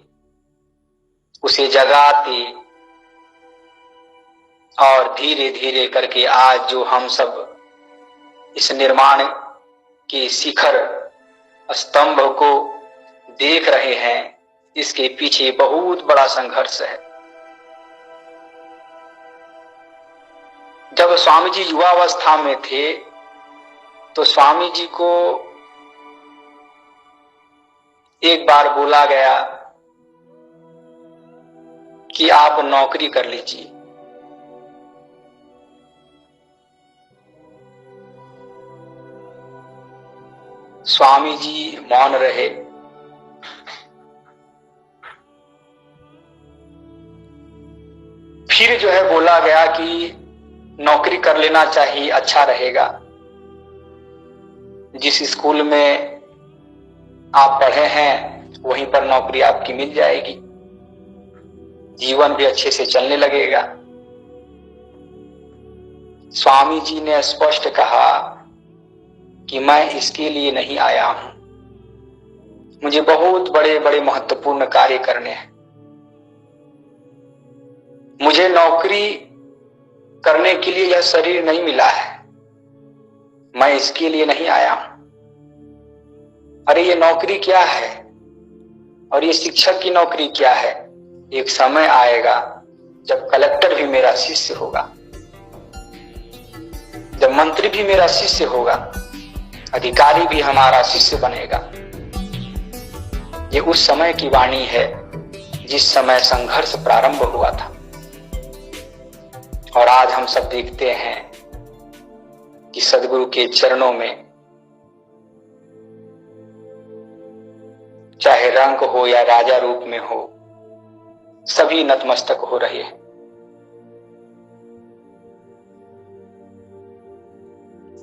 उसे जगाते और धीरे धीरे करके आज जो हम सब इस निर्माण के शिखर स्तंभ को देख रहे हैं, इसके पीछे बहुत बड़ा संघर्ष है। जब स्वामी जी युवावस्था में थे तो स्वामी जी को एक बार बोला गया कि आप नौकरी कर लीजिए। स्वामी जी मौन रहे। फिर जो है बोला गया कि नौकरी कर लेना चाहिए, अच्छा रहेगा। जिस स्कूल में आप पढ़े हैं वहीं पर नौकरी आपकी मिल जाएगी, जीवन भी अच्छे से चलने लगेगा। स्वामी जी ने स्पष्ट कहा कि मैं इसके लिए नहीं आया हूं, मुझे बहुत बड़े बड़े महत्वपूर्ण कार्य करने हैं, मुझे नौकरी करने के लिए यह शरीर नहीं मिला है, मैं इसके लिए नहीं आया हूं। अरे ये नौकरी क्या है और ये शिक्षक की नौकरी क्या है? एक समय आएगा जब कलेक्टर भी मेरा शिष्य होगा, जब मंत्री भी मेरा शिष्य होगा, अधिकारी भी हमारा शिष्य बनेगा। ये उस समय की वाणी है जिस समय संघर्ष प्रारंभ हुआ था। और आज हम सब देखते हैं कि सदगुरु के चरणों में चाहे रंग हो या राजा रूप में हो, सभी नतमस्तक हो रहे हैं।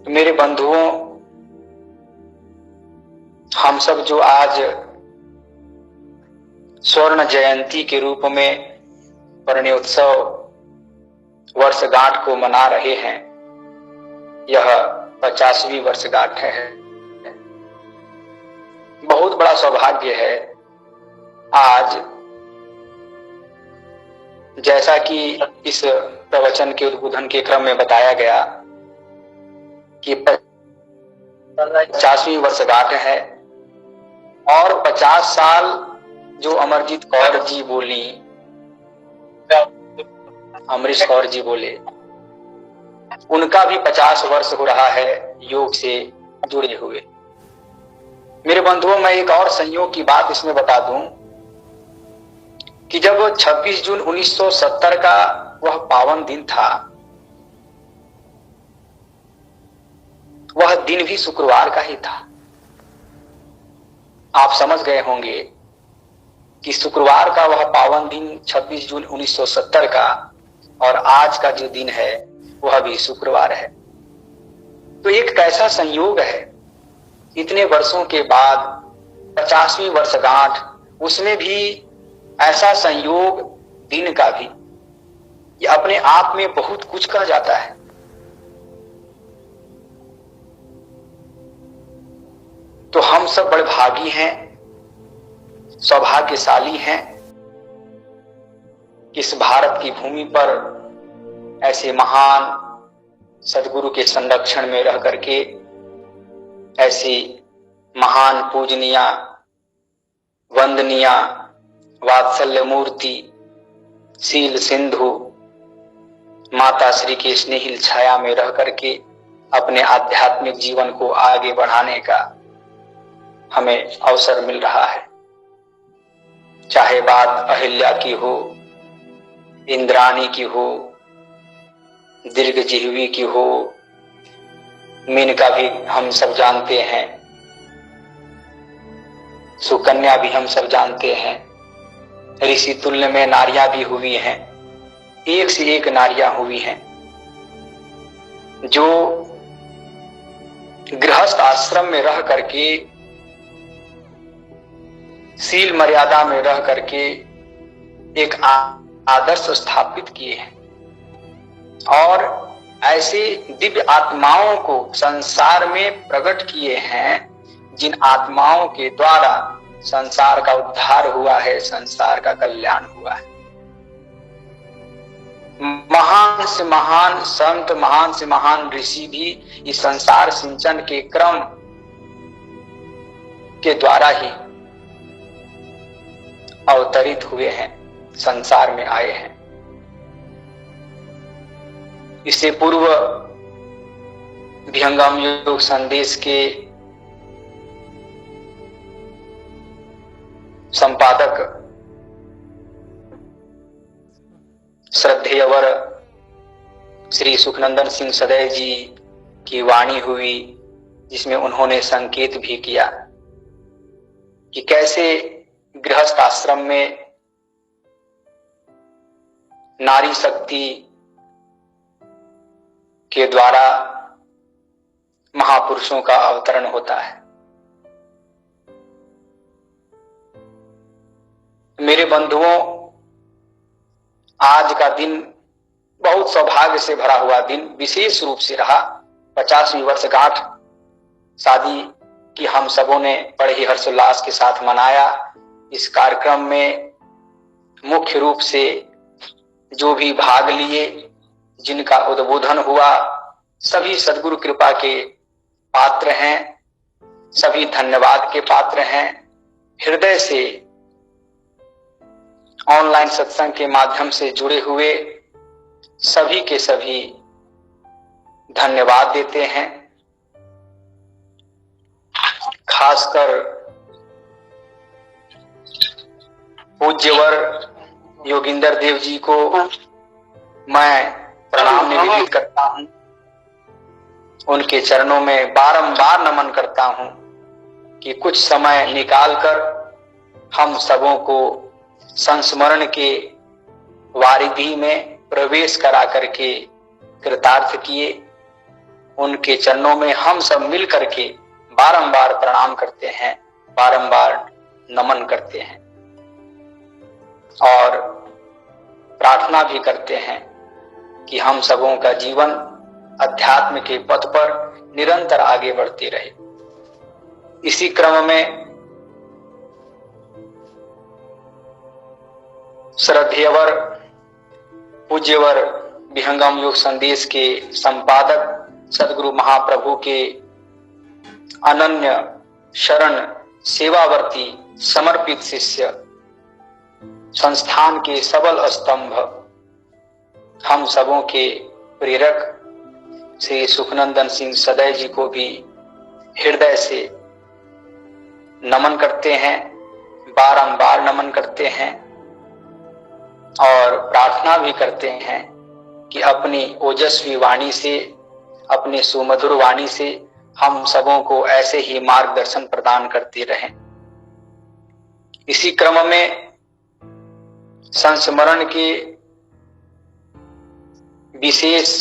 तो मेरे बंधुओं, हम सब जो आज स्वर्ण जयंती के रूप में परिणयोत्सव वर्षगांठ को मना रहे हैं, यह 50वीं वर्षगांठ है। बहुत बड़ा सौभाग्य है। आज जैसा कि इस प्रवचन के उद्बोधन के क्रम में बताया गया कि 50वीं वर्षगांठ है और 50 साल जो अमरजीत कौर जी बोली, अमरीश कौर जी बोले, उनका भी 50 वर्ष हो रहा है योग से जुड़े हुए। मेरे बंधुओं, मैं एक और संयोग की बात इसमें बता दूं कि जब 26 जून 1970 का वह पावन दिन था, वह दिन भी शुक्रवार का ही था। आप समझ गए होंगे कि शुक्रवार का वह पावन दिन 26 जून 1970 का और आज का जो दिन है वह भी शुक्रवार है। तो एक कैसा संयोग है, इतने वर्षों के बाद 50वीं वर्षगांठ, उसमें भी ऐसा संयोग दिन का भी, ये अपने आप में बहुत कुछ कह जाता है। तो हम सब बड़े भागी हैं, सौभाग्यशाली हैं, इस भारत की भूमि पर ऐसे महान सदगुरु के संरक्षण में रह करके ऐसी महान पूजनीया, वंदनीया, वात्सल्य मूर्ति, शील सिंधु माता श्री की स्नेहिल छाया में रह करके अपने आध्यात्मिक जीवन को आगे बढ़ाने का हमें अवसर मिल रहा है। चाहे बात अहिल्या की हो, इंद्राणी की हो, दीर्घजिह्वी की हो, मेनका भी हम सब जानते हैं, सुकन्या भी हम सब जानते हैं, ऋषि तुल्य में नारियां भी हुई हैं, एक से एक नारियां हुई हैं, जो गृहस्थ आश्रम में रह करके, शील मर्यादा में रह करके एक आदर्श स्थापित किए हैं और ऐसे दिव्य आत्माओं को संसार में प्रकट किए हैं जिन आत्माओं के द्वारा संसार का उद्धार हुआ है, संसार का कल्याण हुआ है। महान से महान संत, महान से महान ऋषि भी इस संसार सिंचन के क्रम के द्वारा ही अवतरित हुए हैं, संसार में आए हैं। इससे पूर्व विहंगम योग संदेश के संपादक श्रद्धेयवर श्री सुखनंदन सिंह सदैव जी की वाणी हुई, जिसमें उन्होंने संकेत भी किया कि कैसे गृहस्थ आश्रम में नारी शक्ति के द्वारा महापुरुषों का अवतरण होता है। मेरे बंधुओं, आज का दिन बहुत सौभाग्य से भरा हुआ दिन विशेष रूप से रहा। 50वीं वर्षगांठ शादी की हम सबों ने बड़े ही हर्षोल्लास के साथ मनाया। इस कार्यक्रम में मुख्य रूप से जो भी भाग लिए, जिनका उद्बोधन हुआ, सभी सद्गुरु कृपा के पात्र हैं, सभी धन्यवाद के पात्र हैं। हृदय से ऑनलाइन सत्संग के माध्यम से जुड़े हुए सभी के सभी धन्यवाद देते हैं। खासकर पूज्यवर योगिंदर देव जी को मैं प्रणाम निवेदित करता हूं। उनके चरणों में बारंबार नमन करता हूं कि कुछ समय निकालकर हम सबों को संस्मरण के वारिधि में प्रवेश करा करके कृतार्थ किए। उनके चरणों में हम सब मिल करके बारंबार प्रणाम करते हैं, बारंबार नमन करते हैं और प्रार्थना भी करते हैं कि हम सबों का जीवन अध्यात्म के पथ पर निरंतर आगे बढ़ते रहे। इसी क्रम में श्रद्धेयवर पूज्यवर विहंगम योग संदेश के संपादक सद्गुरु महाप्रभु के अनन्य शरण सेवावर्ती समर्पित शिष्य, संस्थान के सबल स्तंभ, हम सबों के प्रेरक श्री सुखनंदन सिंह सदैव जी को भी हृदय से नमन करते हैं, बारंबार नमन करते हैं और प्रार्थना भी करते हैं कि अपनी ओजस्वी वाणी से, अपनी सुमधुर वाणी से हम सबों को ऐसे ही मार्गदर्शन प्रदान करते रहें। इसी क्रम में संस्मरण के विशेष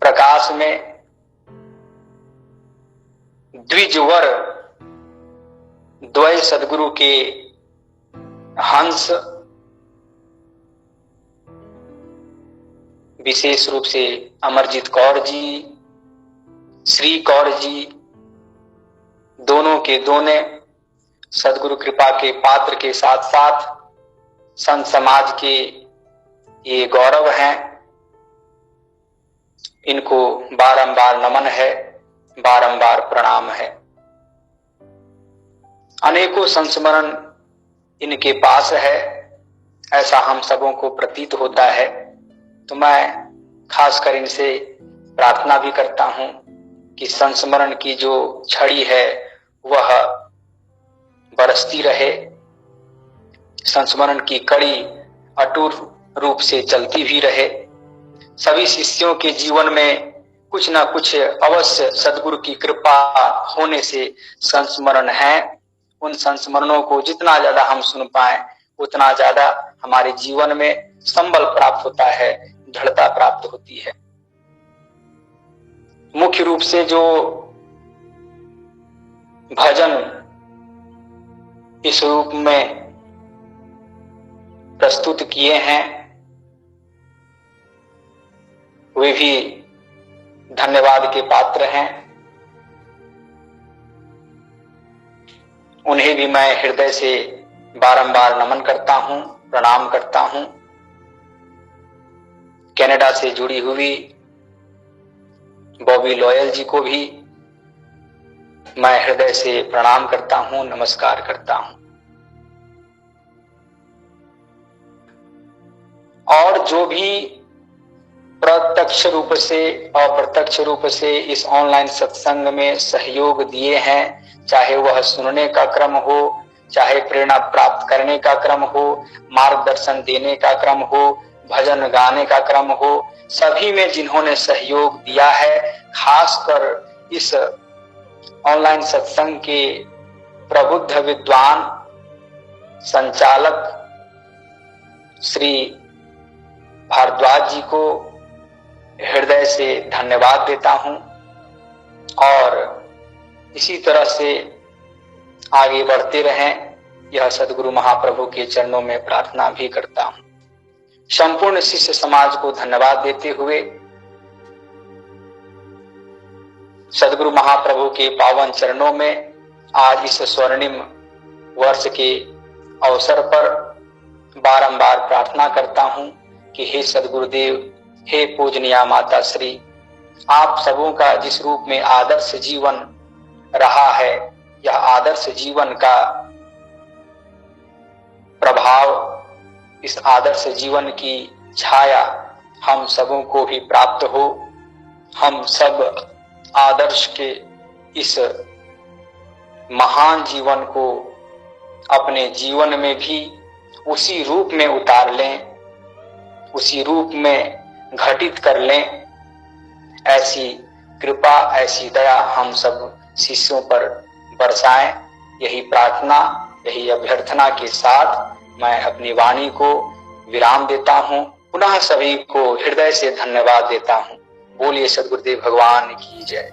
प्रकाश में द्विजवर द्वय सद्गुरु के हंस, विशेष रूप से अमरजीत कौर जी, श्री कौर जी, दोनों के दोनों सद्गुरु कृपा के पात्र के साथ साथ संत समाज के ये गौरव हैं। इनको बारंबार नमन है, बारंबार प्रणाम है। अनेकों संस्मरण इनके पास है, ऐसा हम सबों को प्रतीत होता है। तो मैं खासकर इनसे प्रार्थना भी करता हूं कि संस्मरण की जो छड़ी है वह बरसती रहे, संस्मरण की कड़ी अटूट रूप से चलती भी रहे। सभी शिष्यों के जीवन में कुछ ना कुछ अवश्य सद्गुरु की कृपा होने से संस्मरण है। उन संस्मरणों को जितना ज्यादा हम सुन पाए उतना ज्यादा हमारे जीवन में संबल प्राप्त होता है, दृढ़ता प्राप्त होती है। मुख्य रूप से जो भजन इस रूप में प्रस्तुत किए हैं वे भी धन्यवाद के पात्र हैं। उन्हें भी मैं हृदय से बारंबार नमन करता हूं, प्रणाम करता हूं। कनाडा से जुड़ी हुई बॉबी लॉयल जी को भी मैं हृदय से प्रणाम करता हूं, नमस्कार करता हूं। और जो भी प्रत्यक्ष रूप से अप्रत्यक्ष रूप से इस ऑनलाइन सत्संग में सहयोग दिए हैं, चाहे वह सुनने का क्रम हो, चाहे प्रेरणा प्राप्त करने का क्रम हो, मार्गदर्शन देने का क्रम हो, भजन गाने का क्रम हो, सभी में जिन्होंने सहयोग दिया है, खासकर इस ऑनलाइन सत्संग के प्रबुद्ध विद्वान संचालक श्री भारद्वाज जी को हृदय से धन्यवाद देता हूं। और इसी तरह से आगे बढ़ते रहें, यह सदगुरु महाप्रभु के चरणों में प्रार्थना भी करता हूं। संपूर्ण शिष्य समाज को धन्यवाद देते हुए सदगुरु महाप्रभु के पावन चरणों में आज इस स्वर्णिम वर्ष के अवसर पर बारंबार प्रार्थना करता हूं कि हे सदगुरुदेव, हे पूजनीय माता श्री, आप सबों का जिस रूप में आदर्श जीवन रहा है, यह आदर्श जीवन का प्रभाव, इस आदर्श जीवन की छाया हम सबों को भी प्राप्त हो। हम सब आदर्श के इस महान जीवन को अपने जीवन में भी उसी रूप में उतार लें, उसी रूप में घटित कर लें। ऐसी कृपा, ऐसी दया हम सब शिष्यों पर बरसाएं। यही प्रार्थना, यही अभ्यर्थना के साथ मैं अपनी वाणी को विराम देता हूं। पुनः सभी को हृदय से धन्यवाद देता हूं। बोलिए सद्गुरुदेव भगवान की जय।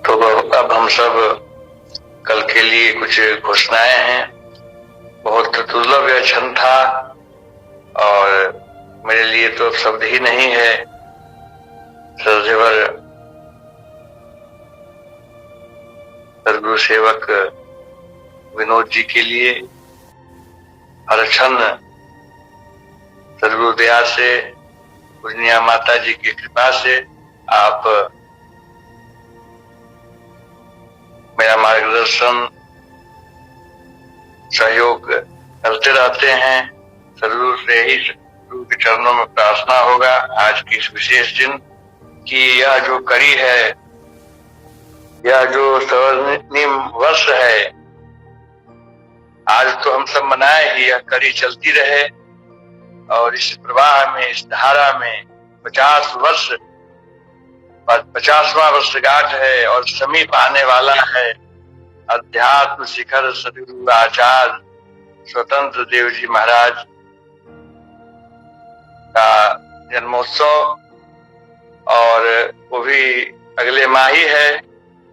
तो अब हम सब कल के लिए कुछ घोषणाएं हैं। बहुत दुर्लभ यह क्षण था और मेरे लिए तो शब्द ही नहीं है। सदैव सदगुरु सेवक विनोद जी के लिए हर क्षण सदगुरु दया से, पूजनीय माता जी की कृपा से आप मेरा मार्गदर्शन, सहयोग करते रहते हैं। सदगुरु से ही सदगुरु के चरणों में प्रार्थना होगा आज की इस विशेष दिन कि यह जो कड़ी है, यह जो स्वर्णिम वर्ष है, आज तो हम सब मनाए ही, यह कड़ी चलती रहे और इस प्रवाह में, इस धारा में 50 वर्ष, 50वां वर्षगांठ है और समीप आने वाला है। अध्यात्म शिखर सदगुरु आचार्य स्वतंत्र देव जी महाराज का जन्मोत्सव और वो भी अगले माह ही है।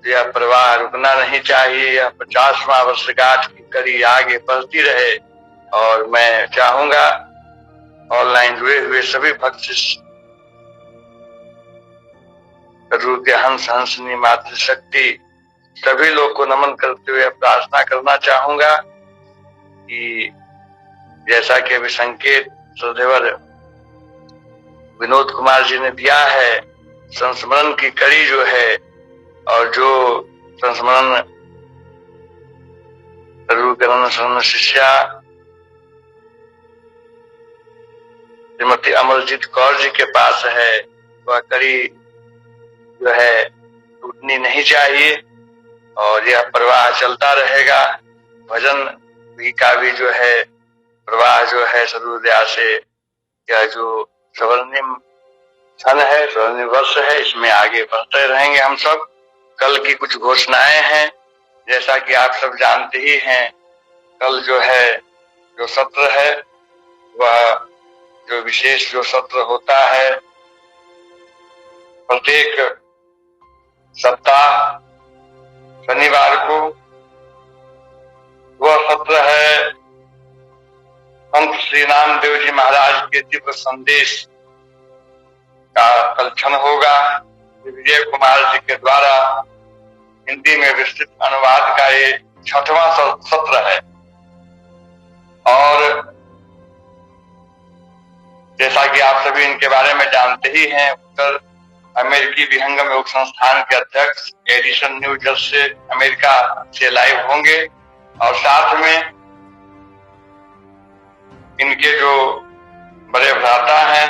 यह प्रवाह रुकना नहीं चाहिए। यह 50वां वर्षगांठ की कड़ी आगे बढ़ती रहे और मैं चाहूंगा ऑनलाइन जुड़े हुए सभी भक्त सदगुरु के हंस हंसनी मातृशक्ति सभी लोग को नमन करते हुए प्रार्थना करना चाहूंगा कि जैसा कि अभी संकेत श्रद्धेवर विनोद कुमार जी ने दिया है, संस्मरण की कड़ी जो है और जो संस्मरण सदगुरु के शिष्या श्रीमती अमरजीत कौर जी के पास है, वह कड़ी जो है टूटनी नहीं चाहिए और यह प्रवाह चलता रहेगा। भजन भी का भी जो है प्रवाह जो है सदगुरु दया से, यह जो स्वर्णिम क्षण है, स्वर्णिम वर्ष है, इसमें आगे बढ़ते रहेंगे हम सब। कल की कुछ घोषणाएं हैं, जैसा कि आप सब जानते ही हैं। कल जो है, जो सत्र है, वह जो विशेष जो सत्र होता है प्रत्येक सप्ताह शनिवार को, वह सत्र है संत श्री नामदेव जी महाराज के दिव्य संदेश का कलक्षण होगा। विजय कुमार जी के द्वारा हिंदी में विस्तृत अनुवाद का ये 6वां सत्र है और जैसा कि आप सभी इनके बारे में जानते ही हैं, उत्तर अमेरिकी विहंगम योग संस्थान के अध्यक्ष एडिसन न्यू जर्सी अमेरिका से लाइव होंगे और साथ में इनके जो बड़े भ्राता हैं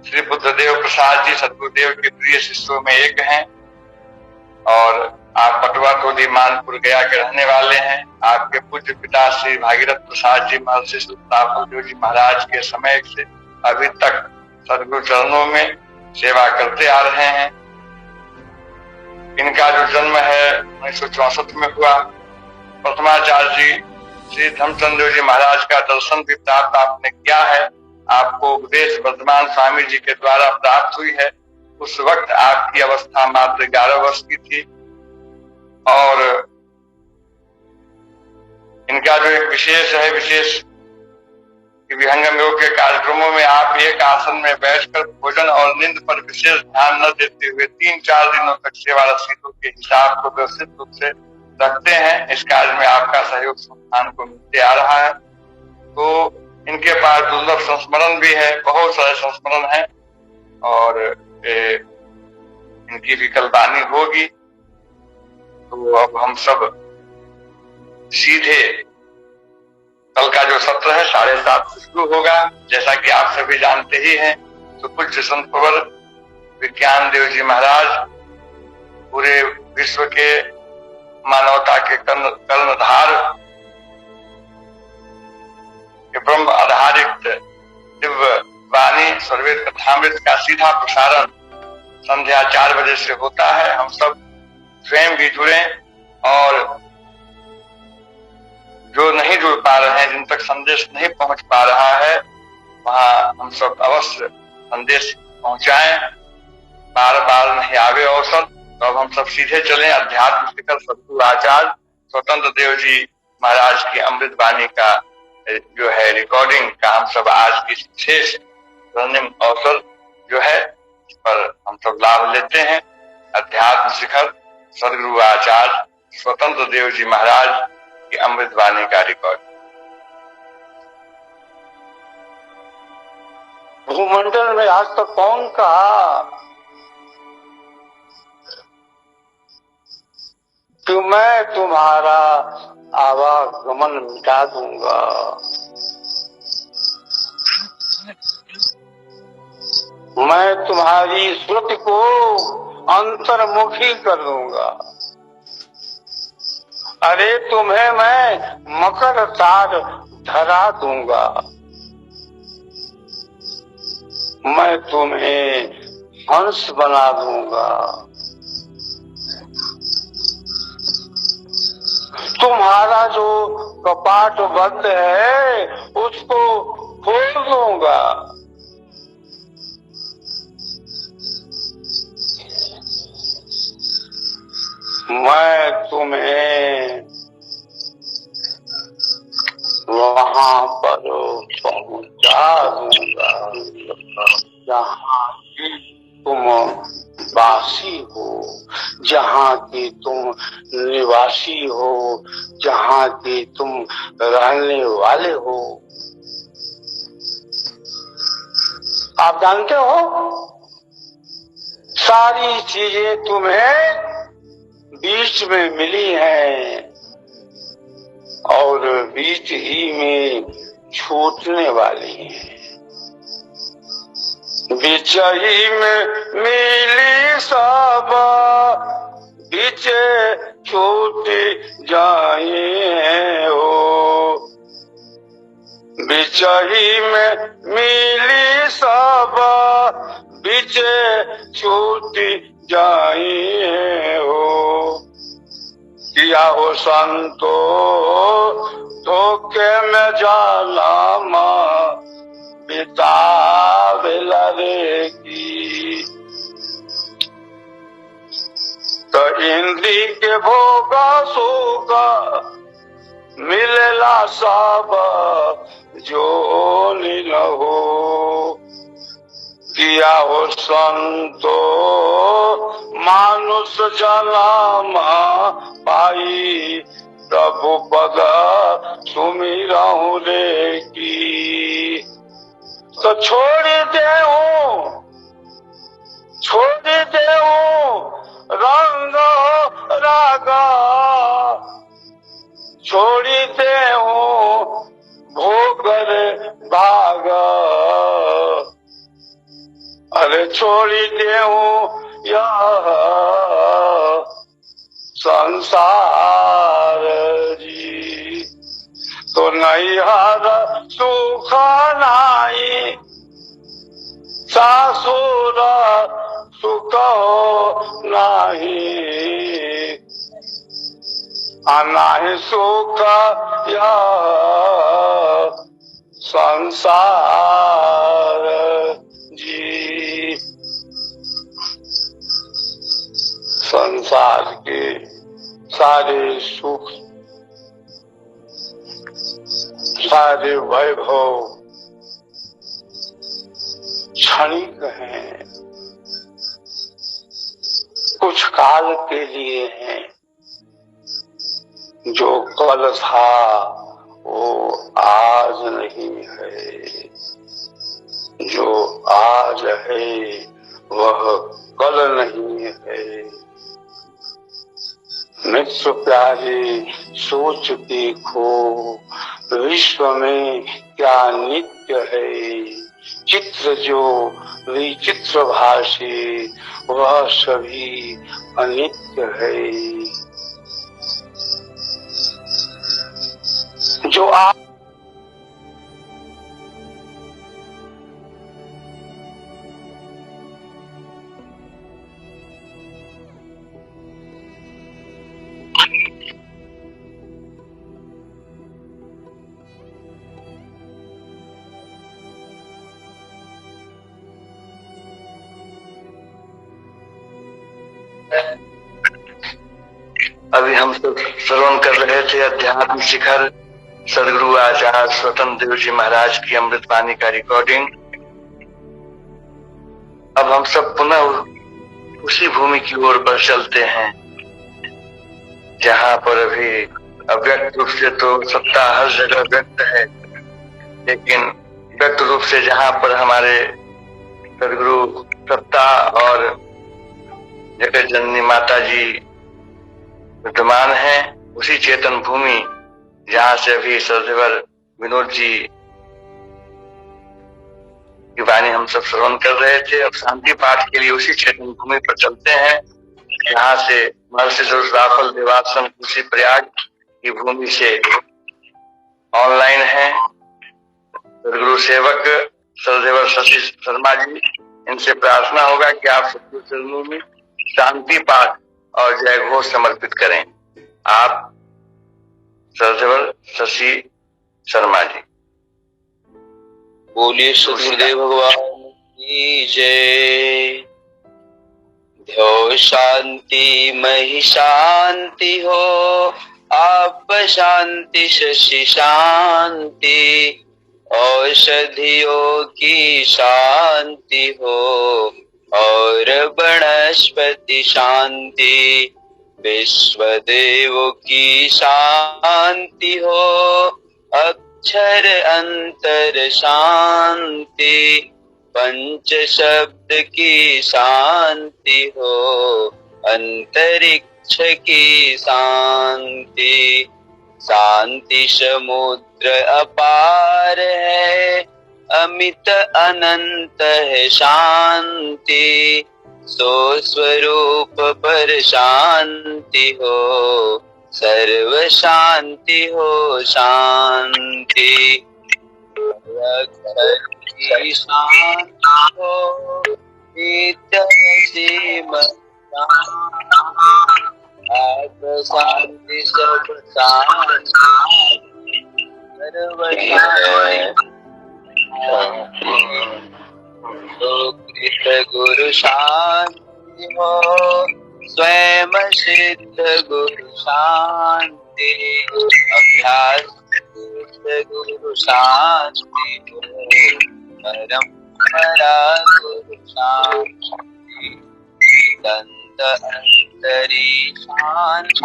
श्री बुद्धदेव प्रसाद जी सदगुरुदेव के प्रिय शिष्यों में एक हैं और आप पटवा टोली मानपुर गया के रहने वाले हैं। आपके पूज्य पिता श्री भागीरथ प्रसाद जी महर्षि सुल्तानपुर जी महाराज के समय से अभी तक सदगुरु चरणों में सेवा करते आ रहे हैं। इनका जो जन्म है 1964 में हुआ। प्रथमाचार्य जी श्री धर्मचंद्र जी महाराज का दर्शन भी प्राप्त आपने किया है, आपको उपदेश वर्धमान स्वामी जी के द्वारा प्राप्त हुई है उस वक्त आपकी अवस्था मात्र 11 वर्ष की थी और इनका जो एक विशेष है, विशेष विहंगम योग के कार्यक्रमों में आप एक आसन में बैठकर भोजन और नींद पर विशेष ध्यान न देते हुए 3-4 दिनों तक सेवा रसीदों के हिसाब को व्यवस्थित रूप से रखते हैं। इस कार्य में आपका सहयोग संस्थान को मिलते आ रहा है। तो इनके पास दुर्लभ संस्मरण भी है, बहुत सारे संस्मरण है और इनकी भी कल वाणी होगी। तो अब हम सब सीधे कल का जो सत्र है 7:30 से शुरू होगा। जैसा कि आप सभी जानते ही हैं, तो पूज्य संत प्रवर विज्ञान देव जी महाराज पूरे विश्व के मानवता के कर्णधार के ब्रह्म आधारित दिव्य वाणी सर्वेद कथामृत का सीधा प्रसारण संध्या 4 बजे से होता है। हम सब स्वयं भी जुड़े और जो नहीं जुड़ पा रहे हैं, जिन तक संदेश नहीं पहुंच पा रहा है, वहां हम सब अवश्य संदेश पहुंचाएं। बार बार नहीं आवे अवसर, तो अब हम सब सीधे चलें। अध्यात्म शिखर सद्गुरु आचार्य स्वतंत्र देव जी महाराज की अमृत वाणी का जो है रिकॉर्डिंग का हम सब आज की विशेष स्वर्णिम अवसर जो है इस पर हम सब लाभ लेते हैं। अध्यात्म शिखर सद्गुरु आचार्य स्वतंत्र देव जी महाराज की अमृत वाणी का रिकॉर्ड। भूमंडल में आज तक कौन कहा कि मैं तुम्हारा आवागमन मिटा दूंगा। मैं तुम्हारी श्रुति को अंतर्मुखी कर दूंगा। अरे तुम्हें मैं मकर तार धरा दूंगा। मैं तुम्हें हंस बना दूंगा। तुम्हारा जो कपाट बंद है उसको खोल दूंगा। मैं तुम्हें वहां पर पहुंचा दूंगा जहाँ की तुम वासी हो, जहाँ की तुम निवासी हो, जहाँ की तुम रहने वाले हो। आप जानते हो सारी चीजें तुम्हें बीच में मिली हैं और बीच ही में छूटने वाली हैं। बीच ही में मिली सब बीच छूट जाए हो। बीच ही में मिली सब बीच छूट जाए हो। किया हो संतो धोखे में जाला माँ बितावे लरेगी। तो इंद्री के भोगा सोगा मिलेला सब जो न हो। किया हो संतो मानुष जन्मा पाई प्रभु पद सुमिरहु रे की। तो छोड़ दे रंग रागा, छोड़ दे भोगर भाग। अरे छोड़ दे यह संसार जी। तो नैहर सुख नाई सासुर सुख नाही। अनाहि सुख यह संसार जी। संसार के सारे सुख, सारे वैभव क्षणिक हैं, कुछ काल के लिए हैं। जो कल था वो आज नहीं है, जो आज है वह कल नहीं है। मित्र प्यारे सोच देखो, विश्व में क्या नित्य है। चित्र जो विचित्र भाषे वह सभी अनित्य है। जो आप अभी हम सब श्रवण कर रहे थे अध्यात्म शिखर सदगुरु आचार्य स्वतंत्र देव जी महाराज की अमृतवाणी का रिकॉर्डिंग। अब हम सब पुनः उसी भूमि की ओर पर चलते हैं जहां पर अभी अव्यक्त रूप से तो सत्ता हर जगह व्यक्त है, लेकिन व्यक्त रूप से जहां पर हमारे सदगुरु सत्ता और जगत जननी माता जी विद्यमान है, उसी चेतन भूमि जहां से अभी सदगुरु विनोद जी की वाणी हम सब श्रवण कर रहे थे। अब शांति पाठ के लिए उसी चेतन भूमि पर चलते हैं जहां से महर्षि राहुल देवासन उसी प्रयाग की भूमि से ऑनलाइन है सदगुरु सेवक सदगुरु शशि शर्मा जी। इनसे प्रार्थना होगा कि आप सदगुरु चरणों में शांति पाठ और जय घोष समर्पित करें। आप सदगुरु शशि शर्मा जी। बोलिए सदगुरुदेव भगवान की जय। ध्यो शांति मही शांति हो, आप शांति शशि शांति। औषधियों की शांति हो और वनस्पति शांति। विश्वदेव की शांति हो, अक्षर अंतर शांति। पंच शब्द की शांति हो, अंतरिक्ष की शांति। शांति समुद्र अपार है, अमित अनंत है शांति। सो स्वरूप पर शांति हो, सर्व शांति हो शांति। की शांति हो, नित्य सीम आत्म शांति सब शांति। सर्व शांति गुरु शांति हो, स्वयं सिद्ध गुरु शांति। अभ्यास गुरु शांति हो, परंपरा गुरु शांति। दंत अंतरी शांति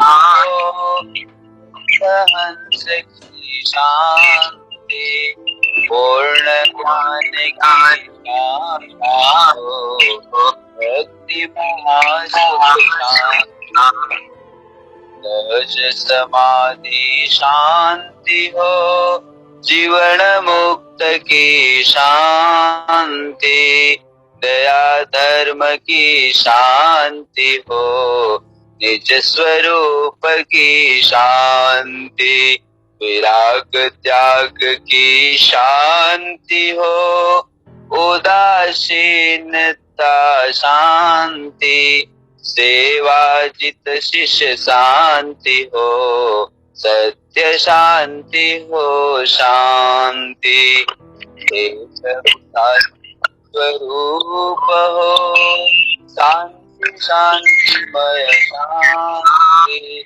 हो, हंस की शांति। पूर्ण ज्ञान की शांति हो, भक्ति महासुख शांति। सहज समाधि शांति हो, जीवन मुक्त की शांति। दया धर्म की शांति हो, निज स्वरूप की शांति। विराग त्याग की शांति हो, उदासीनता शांति। सेवा जित शिष्य शांति हो, सत्य शांति हो शांति। स्वरूप हो, शांति शांति शांतिमय शांति,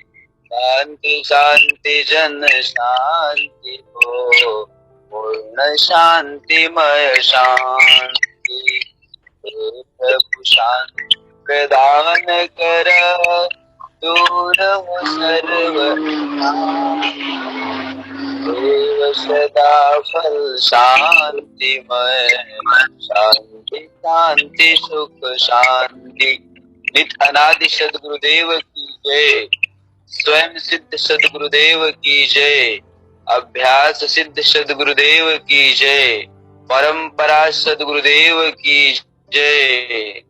शांति शांति जन शांति हो, पूर्ण शांतिमय शांति। हे प्रभु शांति प्रदान कर, दूर हो सर्व देव सदा फल शांतिमय, शांति शांति सुख शांति। नित अनादि सद्गुरुदेव की जय, स्वयं सिद्ध सद्गुरुदेव की जय, अभ्यास सिद्ध सद्गुरुदेव की जय, परंपरा सद्गुरुदेव की जय,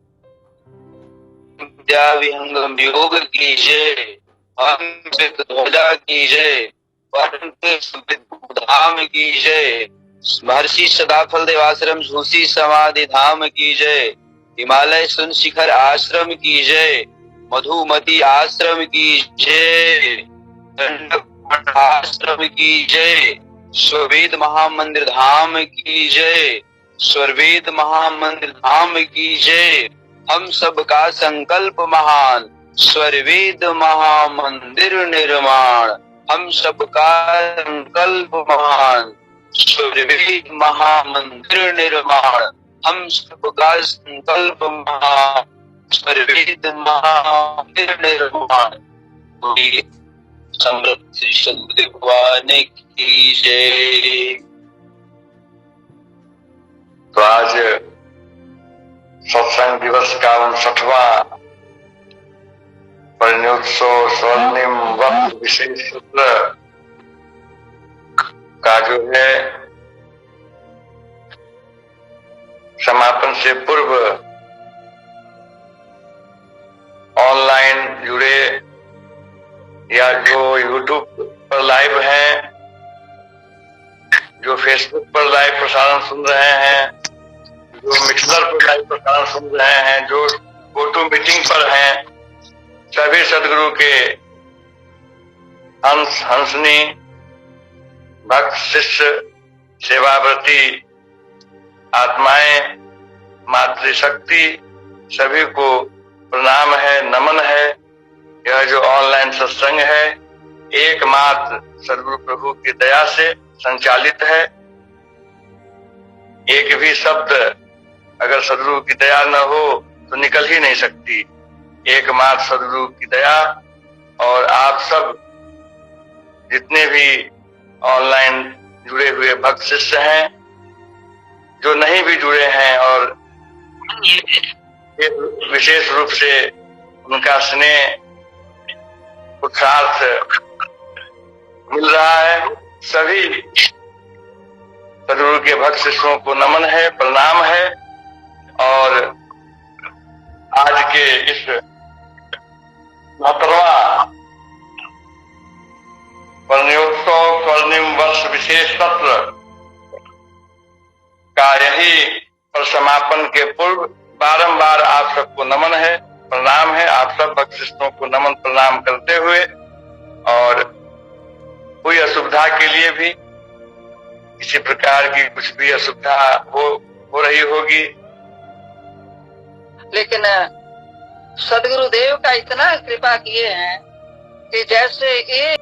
विद्या विहंगम योग की जय, ध्वजा की जय, धाम की जय, महर्षि सदाफल देवाश्रम झूसी समाधि धाम की जय, हिमालय सुन शिखर आश्रम की जय, मधुमती आश्रम की जय, दंडक आश्रम की जय, स्ववेद महामंदिर धाम की जय, स्वरवेद महामंदिर धाम की जय। हम सबका संकल्प महान, स्वरवेद महामंदिर निर्माण। हम सबका संकल्प महान, स्वरवेद महामंदिर निर्माण। हम सबका संकल्प महान, स्वरवेद महामंदिर निर्माण। समृद्ध श्री सद्गुरु भगवान की जय। तो आज सत्संग दिवस का 59वां परिणयोत्सव स्वर्णिम वक्त विशेष सूत्र का जो है समापन से पूर्व ऑनलाइन जुड़े या जो यूट्यूब पर लाइव हैं, जो फेसबुक पर लाइव प्रसारण सुन रहे हैं, जो मिक्सर पर लाइव प्रसारण सुन रहे हैं, जो गोटू मीटिंग पर हैं, सभी सदगुरु के हंस हंसनी भक्त शिष्य सेवाव्रती आत्माएं मातृशक्ति सभी को प्रणाम है, नमन है। यह जो ऑनलाइन सत्संग है एकमात्र सदगुरु प्रभु की दया से संचालित है। एक भी शब्द अगर सदगुरु की दया न हो तो निकल ही नहीं सकती। एकमात्र सदगुरु की दया। और आप सब जितने भी ऑनलाइन जुड़े हुए भक्त शिष्य हैं, जो नहीं भी जुड़े हैं, और विशेष रूप से उनका स्नेह पुरुषार्थ मिल रहा है, सभी सदगुरु के भक्त शिष्यों को नमन है, प्रणाम है। और आज के इस 69वां परिणयोत्सव स्वर्णिम वर्ष विशेष सत्र का यही समापन के पूर्व बारंबार आप सबको नमन है, प्रणाम है। आप सब भक्त शिष्यों को नमन प्रणाम करते हुए, और कोई असुविधा के लिए भी, किसी प्रकार की कुछ भी असुविधा हो रही होगी, लेकिन सदगुरुदेव का इतना कृपा किए हैं कि जैसे एक